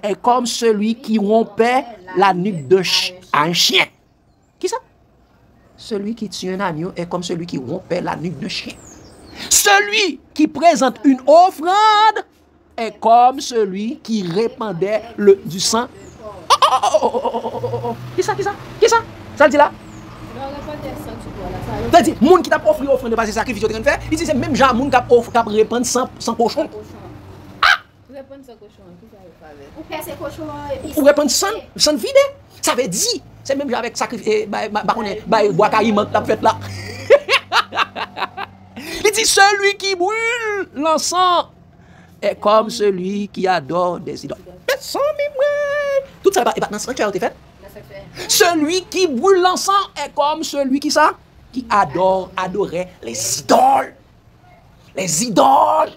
est comme celui qui rompait la nuque à un chien. Qui ça? Celui qui tue un agneau est comme celui qui rompait la nuque d'un chien. Celui qui présente une offrande est comme celui qui répandait du sang. Qui ça? Qui ça? Qui ça? Ça le dit là? Ça dit, moun qui t'a offert offrande de passer sacrifice, il dit c'est même genre moun qui a répandre sans cochon. Ou répandre sans vide. Ça veut dire, c'est même genre avec sacrifice, bois caïman que t'as fait là. Il dit, celui qui brûle l'encens est comme celui qui adore des idoles. Tout ça est pas dans ce sanctuaire où tu fait. Celui qui brûle l'encens est comme celui qui adorait les idoles. Les idoles.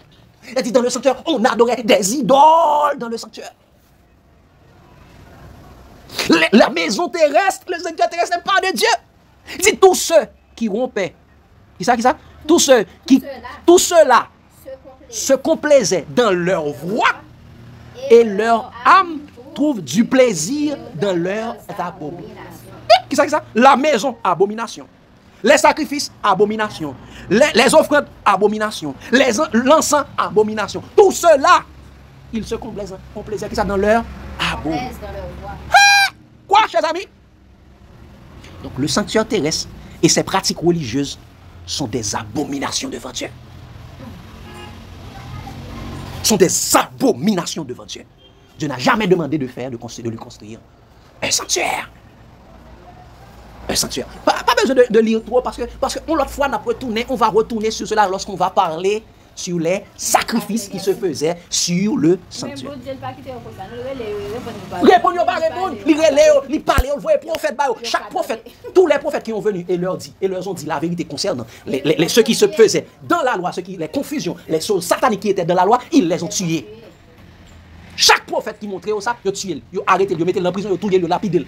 Il dit dans le sanctuaire, on adorait des idoles dans le sanctuaire. La maison terrestre, le sanctuaire terrestre n'est pas de Dieu. Il dit tous ceux qui rompaient. Qui ça? Tous ceux-là se complaisaient dans leur voix et leur âme trouve du plaisir dans leur abomination. Qui ça? La maison, abomination. Les sacrifices, abomination. Les offrandes, abomination. L'encens, abomination. Tout cela, ils se complaisaient qui ça? Dans leur abomination. Quoi, chers amis? Donc, le sanctuaire terrestre et ses pratiques religieuses sont des abominations devant Dieu. Sont des abominations devant Dieu. Dieu n'a jamais demandé de lui construire un sanctuaire. Un sanctuaire. Pas besoin de lire trop parce que l'autre fois on va retourner sur cela lorsqu'on va parler sur les sacrifices qui se faisaient sur le sanctuaire. Répondez pas, répondez. Ils parlaient, on voyait prophète. Chaque prophète, tous les prophètes qui ont venu et leur ont dit la vérité concernant ceux qui se faisaient dans la loi, les confusions, les choses sataniques qui étaient dans la loi, ils les ont tués. Chaque prophète qui montrait ça, ils ont tué, ils ont arrêté, ils ont mis en prison, ils ont tué, ils ont lapidé.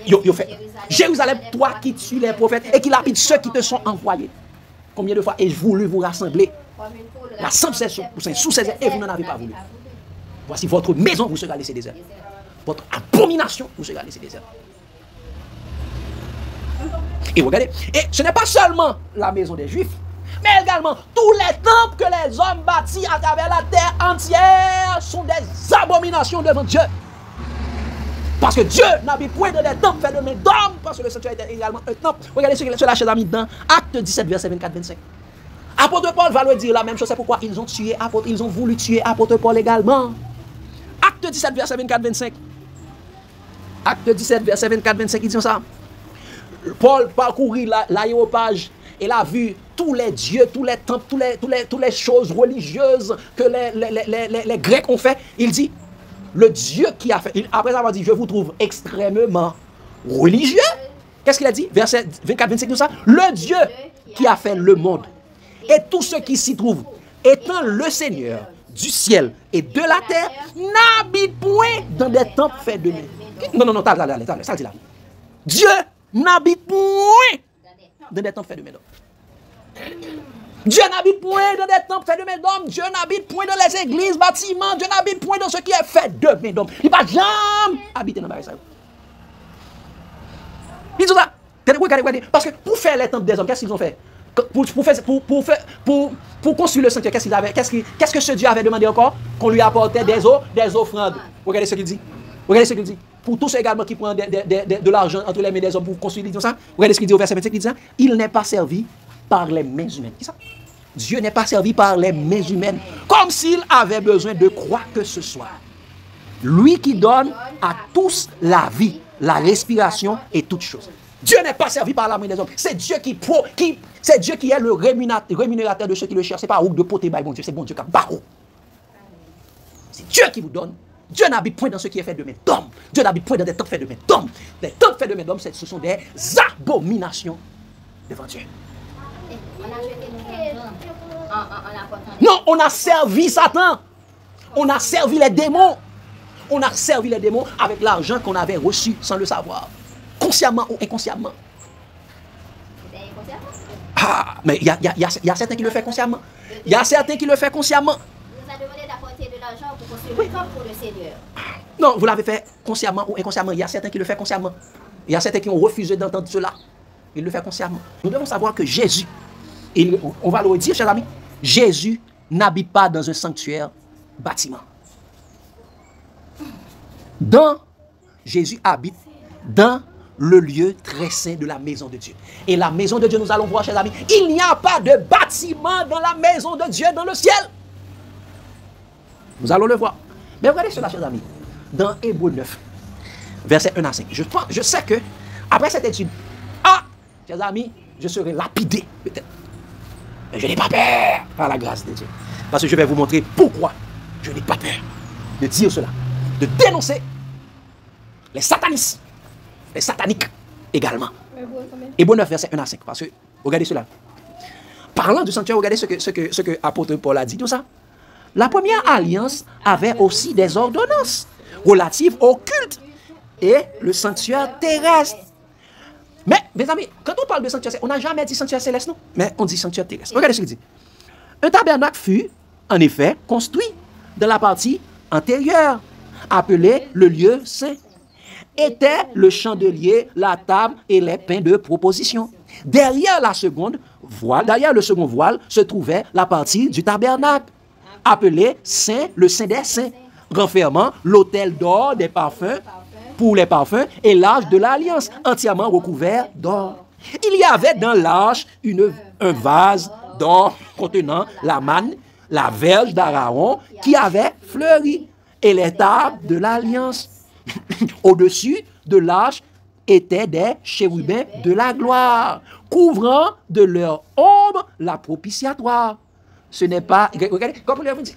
Ils ont fait Jérusalem, toi qui tues les prophètes et qui lapides ceux qui te sont envoyés. Combien de fois ai-je voulu vous rassembler? L'assemblée sous ses ailes et vous n'en avez pas voulu. Voici votre maison vous sera laissée déserte. Votre abomination vous sera laissée déserte. Et regardez, et ce n'est pas seulement la maison des Juifs, mais également tous les temples que les hommes bâtis à travers la terre entière sont des abominations devant Dieu. Parce que Dieu n'habite point dans des temples faits de main d'homme, parce que le sanctuaire était également un temple. Regardez cela, chers amis, dans Acte 17, verset 24-25. Apôtre Paul va leur dire la même chose, c'est pourquoi ils ont voulu tuer apôtre Paul également. Acte 17, verset 24-25. Acte 17, verset 24-25, ils disent ça. Paul parcourit l'aéropage et il a vu tous les dieux, tous les temples, toutes les choses religieuses que les Grecs ont fait. Il dit, le Dieu qui a fait, après avoir dit, je vous trouve extrêmement religieux. Qu'est-ce qu'il a dit? Verset 24-25, tout ça. Le Dieu qui a fait le monde et tout ce qui s'y trouve, étant le Seigneur du ciel et de la terre, n'habite point dans des temples faits de main. Non, ça dit là. Dieu n'habite point dans des temples faits de main d'homme. Dieu n'habite point dans des temples faits de main d'homme. Dieu n'habite point dans les églises, bâtiments. Dieu n'habite point dans ce qui est fait de main d'homme. Il ne va jamais habiter dans la maison. Ils disent ça. Regardez. Parce que pour faire les temples des hommes, qu'est-ce qu'ils ont fait? Pour construire le sanctuaire, qu'est-ce qu'ils avaient? Qu'est-ce que ce Dieu avait demandé encore? Qu'on lui apportait des offrandes. Regardez ce qu'il dit. Pour tous ceux également qui prennent de l'argent entre les mains des hommes pour construire, ils disent ça. Regardez ce qu'il dit au verset 25, il dit ça. Il n'est pas servi par les mains humaines. Qui ça? Dieu n'est pas servi par les mains humaines, comme s'il avait besoin de quoi que ce soit. Lui qui donne à tous la vie, la respiration et toutes choses. Dieu n'est pas servi par la main des hommes. C'est Dieu c'est Dieu qui est le rémunérateur de ceux qui le cherchent. C'est pas où de poter, bon Dieu, c'est bon Dieu qui a barreau. C'est Dieu qui vous donne Dieu n'habite point dans ce qui est fait de main d'homme. Dieu n'habite point dans des temples faits de main d'homme. Les temples faits de main d'homme, ce sont des abominations devant Dieu. Non, on a servi Satan. On a servi les démons. On a servi les démons avec l'argent qu'on avait reçu sans le savoir. Consciemment ou inconsciemment. Ah, mais il y a certains qui le font consciemment. Il y a certains qui le font consciemment. Vous a demandé d'apporter de l'argent pour construire le temple pour le Seigneur. Non, vous l'avez fait consciemment ou inconsciemment. Il y a certains qui le font consciemment. Il y a certains qui ont refusé d'entendre cela. Ils le font consciemment. Nous devons savoir que Jésus, on va le redire, chers amis, Jésus n'habite pas dans un sanctuaire bâtiment. Jésus habite dans le lieu très saint de la maison de Dieu. Et la maison de Dieu, nous allons voir, chers amis, il n'y a pas de bâtiment dans la maison de Dieu, dans le ciel. Nous allons le voir. Mais regardez cela, chers amis. Dans Hébreux 9, versets 1 à 5. Je sais que, après cette étude, chers amis, je serai lapidé, peut-être. Mais je n'ai pas peur, par la grâce de Dieu. Parce que je vais vous montrer pourquoi je n'ai pas peur de dire cela. De dénoncer les satanistes, les sataniques également. Hébreux 9, verset 1 à 5. Parce que, regardez cela. Parlant du sanctuaire, regardez ce que apôtre Paul a dit, tout ça. La première alliance avait aussi des ordonnances relatives au culte et le sanctuaire terrestre. Mais, mes amis, quand on parle de sanctuaire, on n'a jamais dit sanctuaire céleste, non? Mais on dit sanctuaire terrestre. Regardez ce qu'il dit. Un tabernacle fut, en effet, construit dans la partie antérieure, appelé le lieu saint. Était le chandelier, la table et les pains de proposition. Derrière le second voile, se trouvait la partie du tabernacle, appelé saint, le saint des saints, renfermant l'autel d'or des parfums, pour les parfums, et l'arche de l'alliance, entièrement recouvert d'or. Il y avait dans l'arche un vase d'or contenant la manne, la verge d'Aaron qui avait fleuri, et les tables de l'alliance. Au-dessus de l'arche étaient des chérubins de la gloire, couvrant de leur ombre la propitiatoire. Ce n'est pas, regardez, comme vous dit,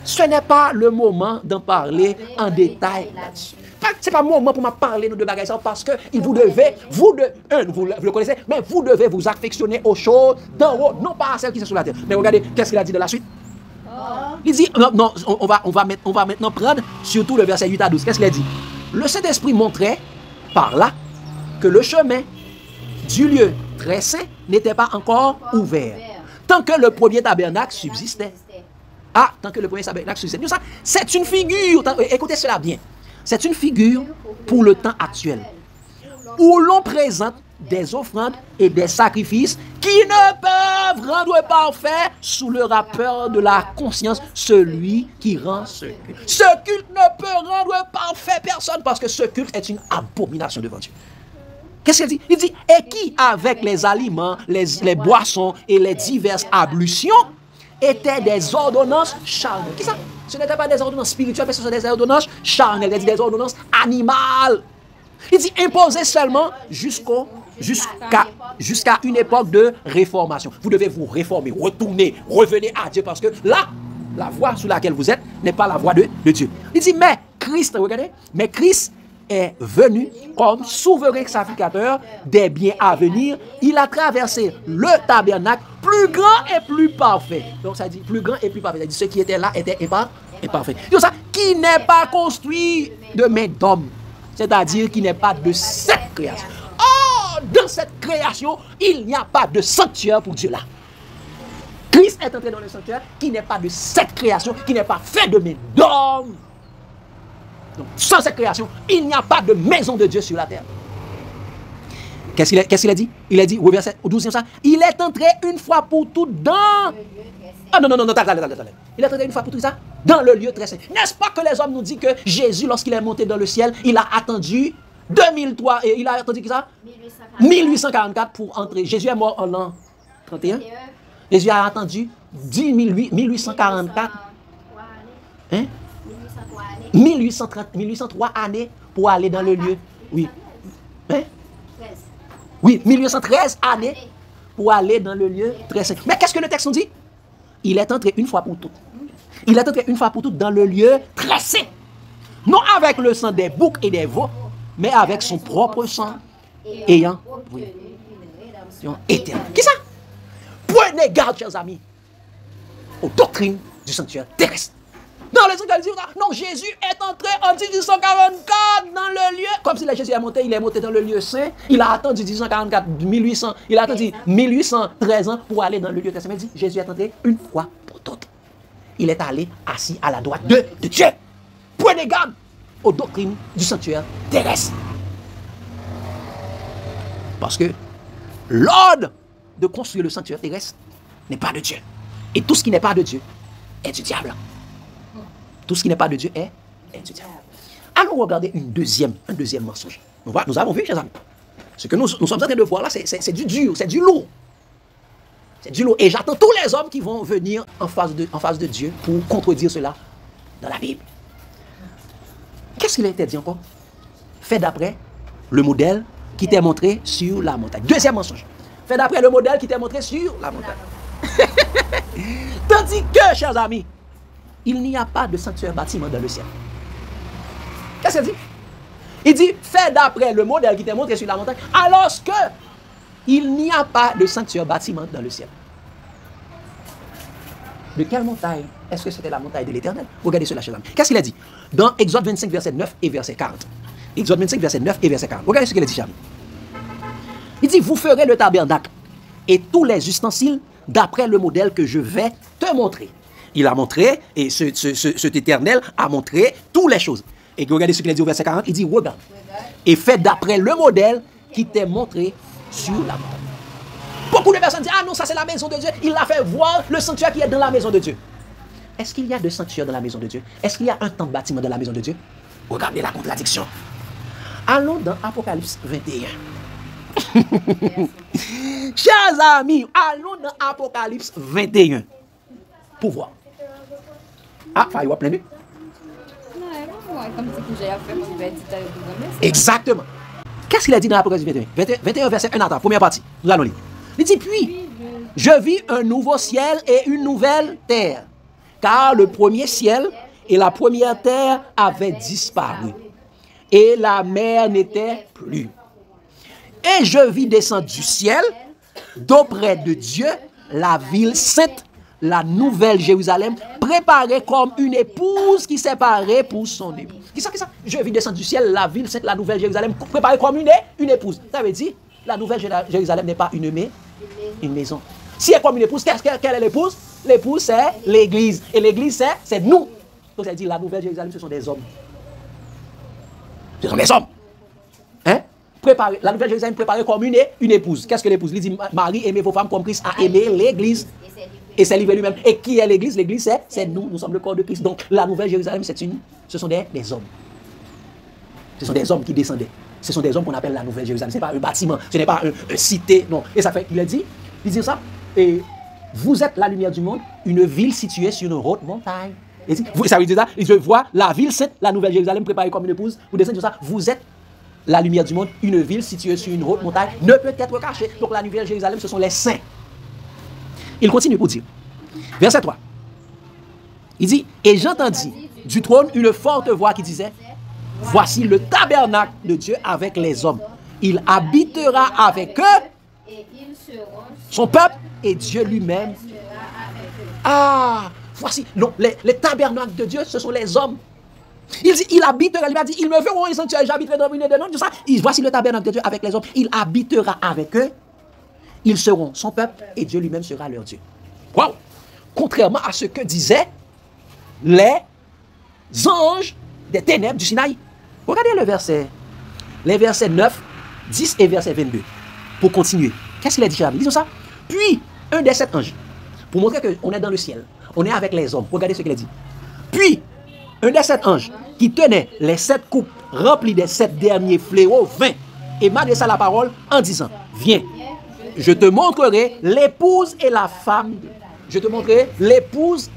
ce n'est pas le moment d'en parler en détail là-dessus. Ce n'est pas le moment pour me parler de bagages parce que vous le connaissez, mais vous devez vous affectionner aux choses d'en haut, non pas à celles qui sont sur la terre. Mais regardez, qu'est-ce qu'il a dit de la suite? Il dit, non, on va maintenant prendre surtout le verset 8 à 12. Qu'est-ce qu'il a dit? Le Saint-Esprit montrait par là que le chemin du lieu très saint n'était pas encore ouvert. Tant que le premier tabernacle subsistait. Tant que le premier tabernacle subsistait. C'est une figure, écoutez cela bien. C'est une figure pour le temps actuel, où l'on présente des offrandes et des sacrifices qui ne peuvent rendre parfait sous le rapport de la conscience celui qui rend ce culte. Ce culte ne peut rendre parfait personne parce que ce culte est une abomination devant Dieu. Qu'est-ce qu'il dit? Il dit, et qui avec les aliments, les boissons et les diverses ablutions étaient des ordonnances charnelles. Qui ça? Ce n'était pas des ordonnances spirituelles, mais ce sont des ordonnances charnelles, des ordonnances animales. Il dit imposer seulement jusqu'à une époque de réformation. Vous devez vous réformer, retourner, revenir à Dieu parce que là, la voie sur laquelle vous êtes n'est pas la voie de Dieu. Il dit, mais Christ, regardez, mais Christ est venu comme souverain sacrificateur des biens à venir. Il a traversé le tabernacle plus grand et plus parfait. Donc ça dit plus grand et plus parfait. Ça dit ce qui était là était imparfait. Donc ça, qui n'est pas construit de main d'homme. C'est-à-dire qui n'est pas de cette création. Oh, dans cette création, il n'y a pas de sanctuaire pour Dieu là. Christ est entré dans le sanctuaire qui n'est pas de cette création, qui n'est pas fait de main d'homme. Donc, sans cette création, il n'y a pas de maison de Dieu sur la terre. Qu'est-ce qu'il a dit? Il a dit, au verset 12, ça, il est entré une fois pour toutes dans... Non, attendez. Il est entré une fois pour toutes ça, dans le lieu très saint. N'est-ce pas que les hommes nous disent que Jésus, lorsqu'il est monté dans le ciel, il a attendu 2003, et il a attendu ça 1844 pour entrer. Jésus est mort en l'an 31. Jésus a attendu 1844. Hein? 1803 années pour aller dans le lieu. Oui. Hein? Oui, 1813 années pour aller dans le lieu très saint. Mais qu'est-ce que le texte nous dit? Il est entré une fois pour toutes. Il est entré une fois pour toutes dans le lieu très saint. Non avec le sang des boucs et des veaux, mais avec son propre sang, ayant obtenu une rédemption éternelle. Qui ça? Prenez garde, chers amis, aux doctrines du sanctuaire terrestre. Dans les trucs, non, Jésus est entré en 1844 dans le lieu. Comme si Jésus est monté, il est monté dans le lieu saint. Il a attendu 1844, 1800, il a attendu 1813 ans pour aller dans le lieu saint. Il dit, Jésus est entré une fois pour toutes. Il est allé assis à la droite de Dieu. Prenez garde aux doctrines du sanctuaire terrestre. Parce que l'ordre de construire le sanctuaire terrestre n'est pas de Dieu. Et tout ce qui n'est pas de Dieu est du diable. Tout ce qui n'est pas de Dieu est du diable. Allons regarder un deuxième mensonge. Nous avons vu, chers amis. Ce que nous sommes en train de voir là, c'est du dur, c'est du lourd. C'est du lourd. Et j'attends tous les hommes qui vont venir en face de Dieu pour contredire cela dans la Bible. Qu'est-ce qu'il a été dit encore? Fait d'après le modèle qui t'est montré sur la montagne. Deuxième mensonge. Fait d'après le modèle qui t'est montré sur la montagne. Tandis que, chers amis, il n'y a pas de sanctuaire bâtiment dans le ciel. Qu'est-ce qu'il dit? Il dit, fait d'après le modèle qui t'est montré sur la montagne, alors que il n'y a pas de sanctuaire bâtiment dans le ciel. De quelle montagne? Est-ce que c'était la montagne de l'Éternel? Regardez cela, chers amis. Qu'est-ce qu'il a dit? Dans Exode 25, verset 9 et verset 40. Exode 25, verset 9 et verset 40. Regardez ce qu'il a dit, chers amis. Il dit, vous ferez le tabernacle et tous les ustensiles d'après le modèle que je vais te montrer. Il a montré, et cet Éternel a montré toutes les choses. Et regardez ce qu'il a dit au verset 40, il dit, regarde, et fait d'après le modèle qui t'est montré sur la montagne. Beaucoup de personnes disent, ah non, ça c'est la maison de Dieu. Il a fait voir le sanctuaire qui est dans la maison de Dieu. Est-ce qu'il y a de sanctuaire dans la maison de Dieu? Est-ce qu'il y a un temple bâtiment dans la maison de Dieu? Regardez la contradiction. Allons dans Apocalypse 21. Chers amis, allons dans Apocalypse 21 pour voir. Ah, il y a plein de... Exactement. Qu'est-ce qu'il a dit dans Apocalypse 21? 21 verset 1 à 3, première partie. Nous allons lire. Il dit, puis, je vis un nouveau ciel et une nouvelle terre, car le premier ciel et la première terre avaient disparu, et la mer n'était plus. Et je vis descendre du ciel, d'auprès de Dieu, la ville sainte, la nouvelle Jérusalem, préparée comme une épouse qui s'est parée pour son époux. Qui ça? Je vis descendre du ciel, la ville sainte, la nouvelle Jérusalem, préparée comme une épouse. Ça veut dire, la nouvelle Jérusalem n'est pas une maison. Si elle est comme une épouse, quelle est l'épouse? L'épouse, c'est l'église. Et l'église, c'est nous. Donc, ça veut dire, la nouvelle Jérusalem, ce sont des hommes. Ce sont des hommes. Hein? Préparé, la nouvelle Jérusalem préparée comme une épouse. Qu'est-ce que l'épouse? Il dit, Marie, aimez vos femmes comme Christ a aimé l'église. Et c'est livré lui-même. Et qui est l'église? L'église, c'est nous. Nous sommes le corps de Christ. Donc, la nouvelle Jérusalem, ce sont des hommes. Ce sont des hommes qui descendaient. Ce sont des hommes qu'on appelle la nouvelle Jérusalem. Ce n'est pas un bâtiment. Ce n'est pas une cité. Non. Et ça fait, il dit ça. Et vous êtes la lumière du monde, une ville située sur une haute montagne. Et ça veut dire ça. Je vois la ville sainte, la nouvelle Jérusalem préparée comme une épouse. Vous descendez sur ça. Vous êtes la lumière du monde, une ville située sur une haute montagne, ne peut être cachée. Donc la nouvelle Jérusalem, ce sont les saints. Il continue pour dire, verset 3, il dit, et j'entendis du trône une forte voix qui disait, voici le tabernacle de Dieu avec les hommes. Il habitera avec eux, son peuple, et Dieu lui-même. Ah, voici, non, les tabernacles de Dieu, ce sont les hommes. Il dit, il habitera, il m'a dit, ils me feront un sanctuaire, j'habiterai dans une de noms, tout ça. Voici le tabernacle de Dieu avec les hommes. Il habitera avec eux. Ils seront son peuple et Dieu lui-même sera leur Dieu. Waouh! Contrairement à ce que disaient les anges des ténèbres du Sinaï. Regardez les versets 9, 10 et verset 22. Pour continuer. Qu'est-ce qu'il a dit, cher ami? Disons ça. Puis, un des 7 anges, pour montrer qu'on est dans le ciel, on est avec les hommes. Regardez ce qu'il a dit. Puis, un des 7 anges qui tenait les 7 coupes remplies des 7 derniers fléaux vint et m'adressa la parole en disant, viens. Je te montrerai l'épouse et la femme. Je te montrerai l'épouse,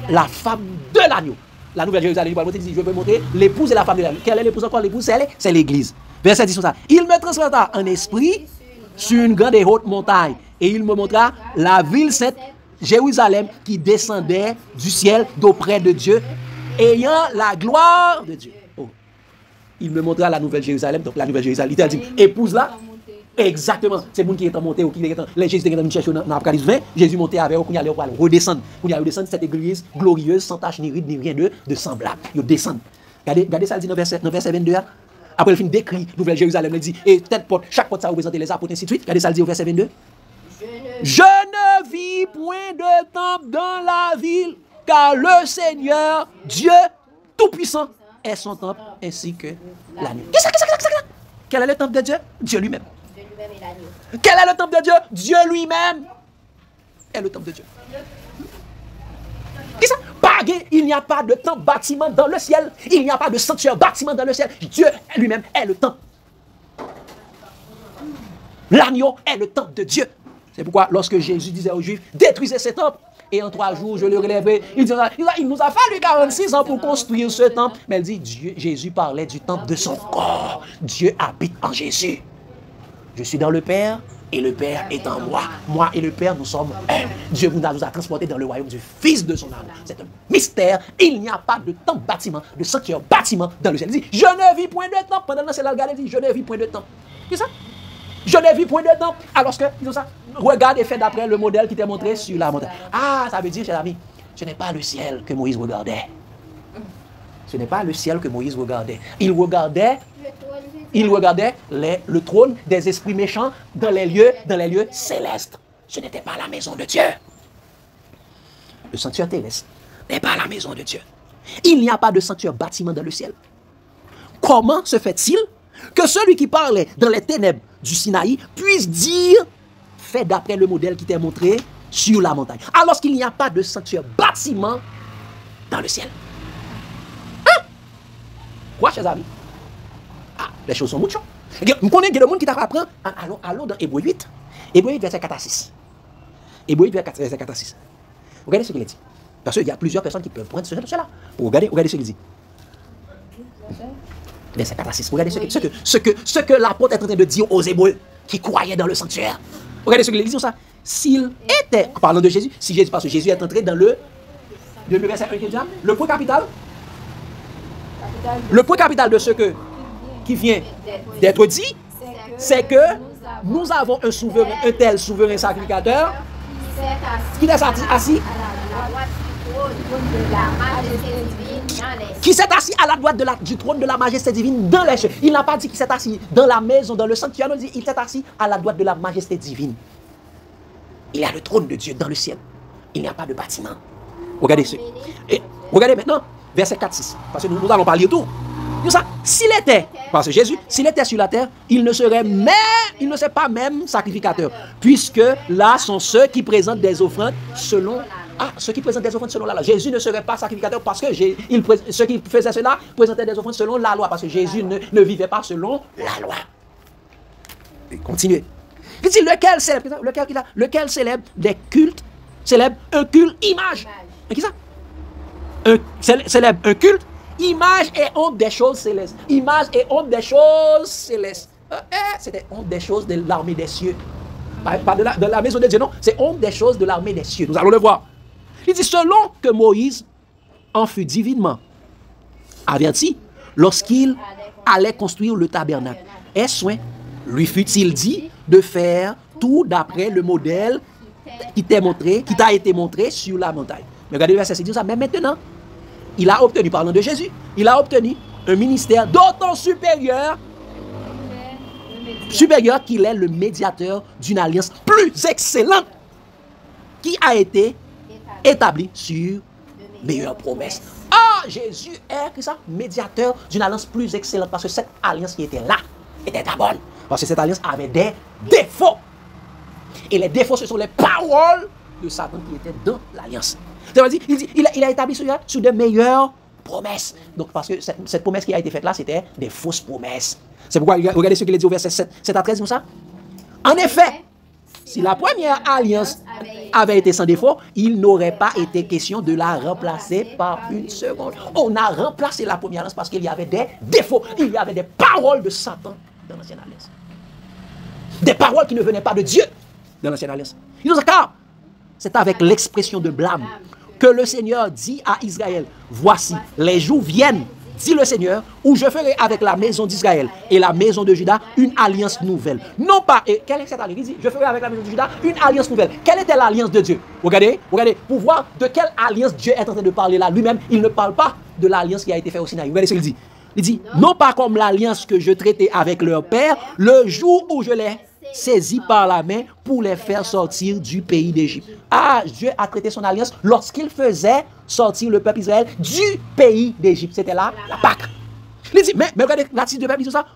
la femme de l'agneau. La nouvelle Jérusalem, je vais montrer l'épouse et la femme de l'agneau. Quelle est l'épouse encore? L'épouse, c'est l'église. Verset 10, ça. Il me transporta en esprit sur une grande et haute montagne. Et il me montra la ville sainte, Jérusalem, qui descendait du ciel d'auprès de Dieu. ayant la gloire de Dieu. Oh. Il me montra la Nouvelle Jérusalem, donc la Nouvelle Jérusalem, il a dit, épouse-la. Exactement, c'est le monde qui est monté, les Jésus qui cherché dans l'Apocalypse 20, Jésus monté avec eux, qu'on allait redescendre. Qu'on allait redescendre cette église glorieuse, sans tache ni ride, ni rien de semblable. Ils descendent. Regardez ça, il dit dans verset 22. Après le film décrit, Nouvelle Jérusalem, il dit, et tête porte, chaque porte ça représente les apôtres, ainsi de suite. Regardez ça, il dit au verset 22. Je ne vis point de temple dans la ville, car le Seigneur, Dieu Tout-Puissant, est son temple, ainsi que l'agneau. Quel est le temple de Dieu? Dieu lui-même. Quel est le temple de Dieu? Dieu lui-même est le temple de Dieu. Qu'est-ce que ça? Il n'y a pas de temple bâtiment dans le ciel. Il n'y a pas de sanctuaire bâtiment dans le ciel. Dieu lui-même est le temple. L'agneau est le temple de Dieu. C'est pourquoi lorsque Jésus disait aux Juifs, détruisez ce temple, et en 3 jours je le relèverai, il nous a fallu 46 ans pour construire ce temple. Mais il dit, Jésus parlait du temple de son corps. Dieu habite en Jésus. Je suis dans le Père, et le Père est en moi. Moi et le Père, nous sommes un. Dieu nous a transportés dans le royaume du Fils de son amour. C'est un mystère. Il n'y a pas de temple bâtiment, de sanctuaire bâtiment dans le ciel. Il dit, je ne vis point de temple. Pendant que c'est là, il dit, je ne vis point de temple. Qu'est-ce que ça? Je ne vis point de temple. Alors que, ils ont ça. Regarde et fait d'après le modèle qui t'est montré sur la montagne. Ah, ça veut dire, chers amis, ce n'est pas le ciel que Moïse regardait. Ce n'est pas le ciel que Moïse regardait. Il regardait le trône des esprits méchants dans les lieux célestes. Ce n'était pas la maison de Dieu. Le sanctuaire terrestre n'est pas la maison de Dieu. Il n'y a pas de sanctuaire bâtiment dans le ciel. Comment se fait-il que celui qui parlait dans les ténèbres du Sinaï puisse dire, fait d'après le modèle qui t'est montré sur la montagne, alors qu'il n'y a pas de sanctuaire bâtiment dans le ciel? Hein? Quoi, chers amis? Ah, les choses sont mucho. Vous connaissez le monde qui t'apprend. Allons dans Hébreu 8. Hébreu 8, verset 4 à 6. Hébreu 8, verset 4 à 6. Regardez ce qu'il dit. Parce qu'il y a plusieurs personnes qui peuvent prendre cela. Regardez ce qu'il dit. Verset 4 à 6. Regardez ce que l'apôtre est en train de dire aux Hébreux qui croyaient dans le sanctuaire. Regardez ce qu'il dit sur ça. S'il était, en parlant de Jésus, parce que Jésus est entré dans le verset 1, le point capital. Le point capital de ce qui vient d'être dit, c'est que nous avons un tel souverain sacrificateur qui est assis à la droite du trône de la majesté divine dans les cieux. Il n'a pas dit qu'il s'est assis dans la maison, dans le sanctuaire, il dit qu'il s'est assis à la droite de la majesté divine. Il y a le trône de Dieu dans le ciel. Il n'y a pas de bâtiment. Regardez maintenant, verset 4-6, parce que nous allons pas lire tout. S'il était, parce que Jésus, s'il était sur la terre, il ne serait pas même sacrificateur, puisque là sont ceux qui présentent des offrandes selon la loi. Jésus ne serait pas sacrificateur parce que ceux qui faisaient cela présentaient des offrandes selon la loi, parce que Jésus ne vivait pas selon la loi. Et continuez. Il dit lequel célèbre des cultes, célèbre un culte image. Qui ça? Célèbre un culte, image et honte des choses célestes. Image et honte des choses célestes. C'était honte des choses de l'armée des cieux. Pas de la maison de Dieu, non. C'est honte des choses de l'armée des cieux. Nous allons le voir. Il dit, selon que Moïse en fut divinement averti lorsqu'il allait construire le tabernacle, et soin lui fut-il dit de faire tout d'après le modèle qui t'a été montré sur la montagne. Mais regardez le verset, c'est dire ça. Mais maintenant, il a obtenu, parlant de Jésus, il a obtenu un ministère d'autant supérieur qu'il est le médiateur d'une alliance plus excellente qui a été établie sur meilleure promesse. Ah, Jésus est ça, médiateur d'une alliance plus excellente, parce que cette alliance qui était là était la bonne. Parce que cette alliance avait des défauts. Et les défauts, ce sont les paroles de Satan qui étaient dans l'alliance. Il a établi sur de meilleures promesses. Donc, parce que cette promesse qui a été faite là, c'était des fausses promesses. C'est pourquoi, regardez ce qu'il a dit au verset 7 à 13, comme ça. En effet, si la première alliance avait été sans défaut, il n'aurait pas été question de la remplacer par une seconde. On a remplacé la première alliance parce qu'il y avait des défauts. Il y avait des paroles de Satan dans l'ancienne alliance. Des paroles qui ne venaient pas de Dieu dans l'ancienne alliance. Car c'est avec l'expression de blâme que le Seigneur dit à Israël, voici, les jours viennent, dit le Seigneur, où je ferai avec la maison d'Israël et la maison de Juda une alliance nouvelle. Non pas, et quelle est cette alliance? Il dit, je ferai avec la maison de Juda une alliance nouvelle. Quelle était l'alliance de Dieu? Regardez, pour voir de quelle alliance Dieu est en train de parler là. Lui-même, il ne parle pas de l'alliance qui a été faite au Sinaï. Regardez ce qu'il dit. Il dit, non pas comme l'alliance que je traitais avec leur père, le jour où je les saisis par la main pour les faire sortir du pays d'Égypte. Ah, Dieu a traité son alliance lorsqu'il faisait sortir le peuple Israël du pays d'Égypte. C'était là, la Pâque. Il dit, mais regardez, l'attitude de peuple, il dit ça.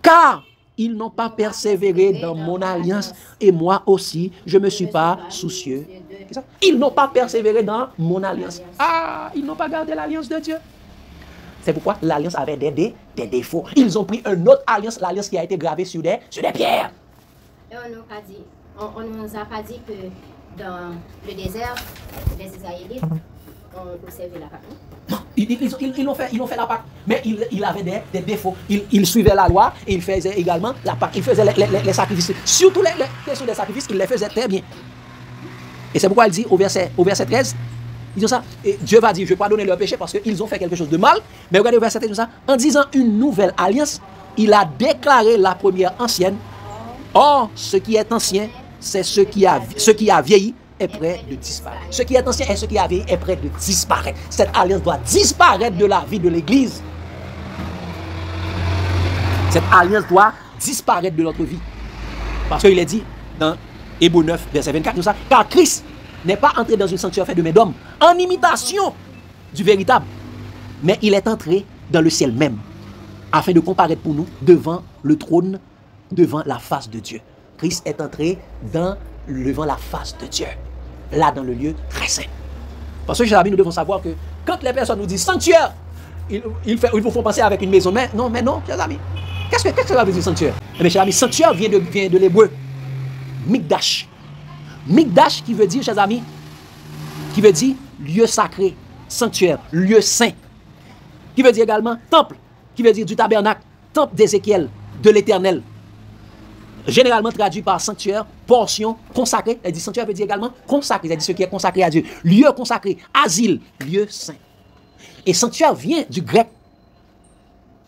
Car ils n'ont pas persévéré dans mon alliance et moi aussi, je ne me suis pas soucieux. Ils n'ont pas persévéré dans mon alliance. Ah, ils n'ont pas gardé l'alliance de Dieu. C'est pourquoi l'alliance avait des défauts. Ils ont pris une autre alliance, l'alliance qui a été gravée sur des pierres. Et on nous a pas dit que dans le désert, les Israélites ont observé la Pâque. Non, ils ont fait la Pâque. Mais il avait des défauts. Il suivait la loi et il faisait également la Pâque. Il faisait les sacrifices. Surtout les questions des sacrifices, il les faisait très bien. Et c'est pourquoi il dit au verset 13, ils ont ça. Et Dieu va dire, je ne vais pas donner leur péché parce qu'ils ont fait quelque chose de mal. Mais regardez au verset 13, ça. En disant une nouvelle alliance, il a déclaré la première ancienne. Or, ce qui est ancien, c'est ce qui a vieilli est prêt de disparaître. Ce qui est ancien et ce qui a vieilli est prêt de disparaître. Cette alliance doit disparaître de la vie de l'Église. Cette alliance doit disparaître de notre vie. Parce qu'il est dit dans Hébreux 9, verset 24, tout ça, car Christ n'est pas entré dans une sanctuaire fait de main d'homme, en imitation du véritable, mais il est entré dans le ciel même, afin de comparaître pour nous devant le trône, devant la face de Dieu. Christ est entré devant la face de Dieu, là dans le lieu très saint. Parce que, chers amis, nous devons savoir que quand les personnes nous disent sanctuaire, ils vous font penser avec une maison. Mais non, chers amis. Qu'est-ce que ça veut dire sanctuaire? Mais chers amis, sanctuaire vient de l'hébreu Mikdash. Mikdash qui veut dire, chers amis, qui veut dire lieu sacré, sanctuaire, lieu saint. Qui veut dire également temple, qui veut dire du tabernacle, temple d'Ézéchiel, de l'Éternel. Généralement traduit par sanctuaire, portion, consacré. Elle dit sanctuaire veut dire également consacré, c'est-à-dire ce qui est consacré à Dieu. Lieu consacré, asile, lieu saint. Et sanctuaire vient du grec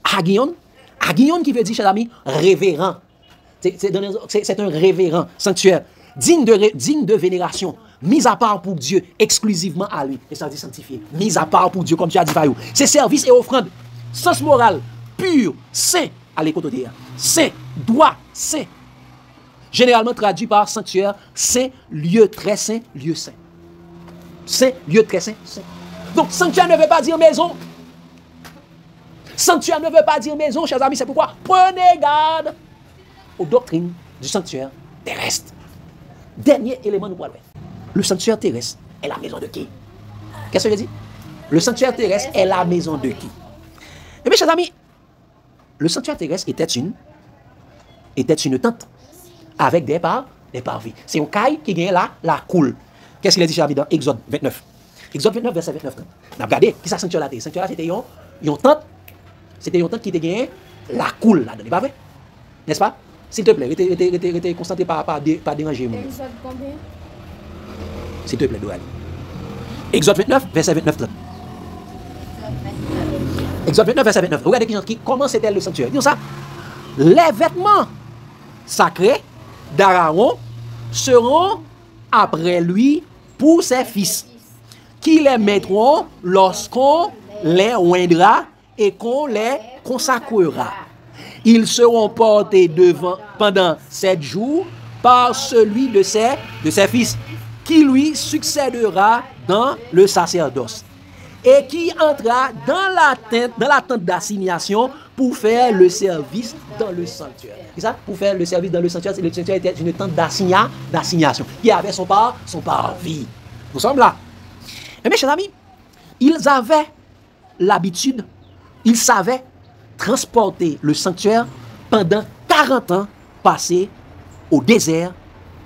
hagion. Hagion qui veut dire, chers amis, révérend. C'est un révérend, sanctuaire, digne de vénération, mis à part pour Dieu, exclusivement à lui. Et ça dit sanctifié, mis à part pour Dieu, comme tu as dit, Fayou. C'est service et offrande, sens moral, pur, saint, à l'écoute de saint, droit, saint. Généralement traduit par sanctuaire, saint, lieu très saint, lieu saint. Saint, lieu très saint, saint. Donc, sanctuaire ne veut pas dire maison. Sanctuaire ne veut pas dire maison, chers amis, c'est pourquoi prenez garde aux doctrines du sanctuaire terrestre. Dernier élément, nous parlons. Le sanctuaire terrestre est la maison de qui? Qu'est-ce que je dis? Le sanctuaire terrestre est la maison de qui? Eh bien, chers amis, le sanctuaire terrestre était une tente avec des parvis. C'est un caille qui gagne là, la coule. Qu'est-ce qu'il a dit, chers amis, dans Exode 29? Exode 29, verset 29. Regardez, qui ça sanctuaire là? Sanctuaire là, c'était une tente. C'était une tente qui était gagné la coule là-dedans. Pas vrai? N'est-ce pas? S'il te plaît, restez concentré pas déranger. Exode combien? S'il te plaît, doit aller. Exode 29, verset 29. Exode 29, verset 29. Regardez comment c'était le sanctuaire. Disons ça. Les vêtements sacrés d'Aaron seront après lui pour ses fils, qui les mettront lorsqu'on les oindra et qu'on les consacrera. Ils seront portés devant pendant 7 jours par celui de ses fils, qui lui succédera dans le sacerdoce, et qui entrera dans la tente d'assignation pour faire le service dans le sanctuaire. C'est ça? Pour faire le service dans le sanctuaire, le sanctuaire était une tente d'assignation, qui avait son parvis. Nous sommes là. Mais mes chers amis, ils avaient l'habitude, ils savaient transporter le sanctuaire pendant 40 ans passés au désert.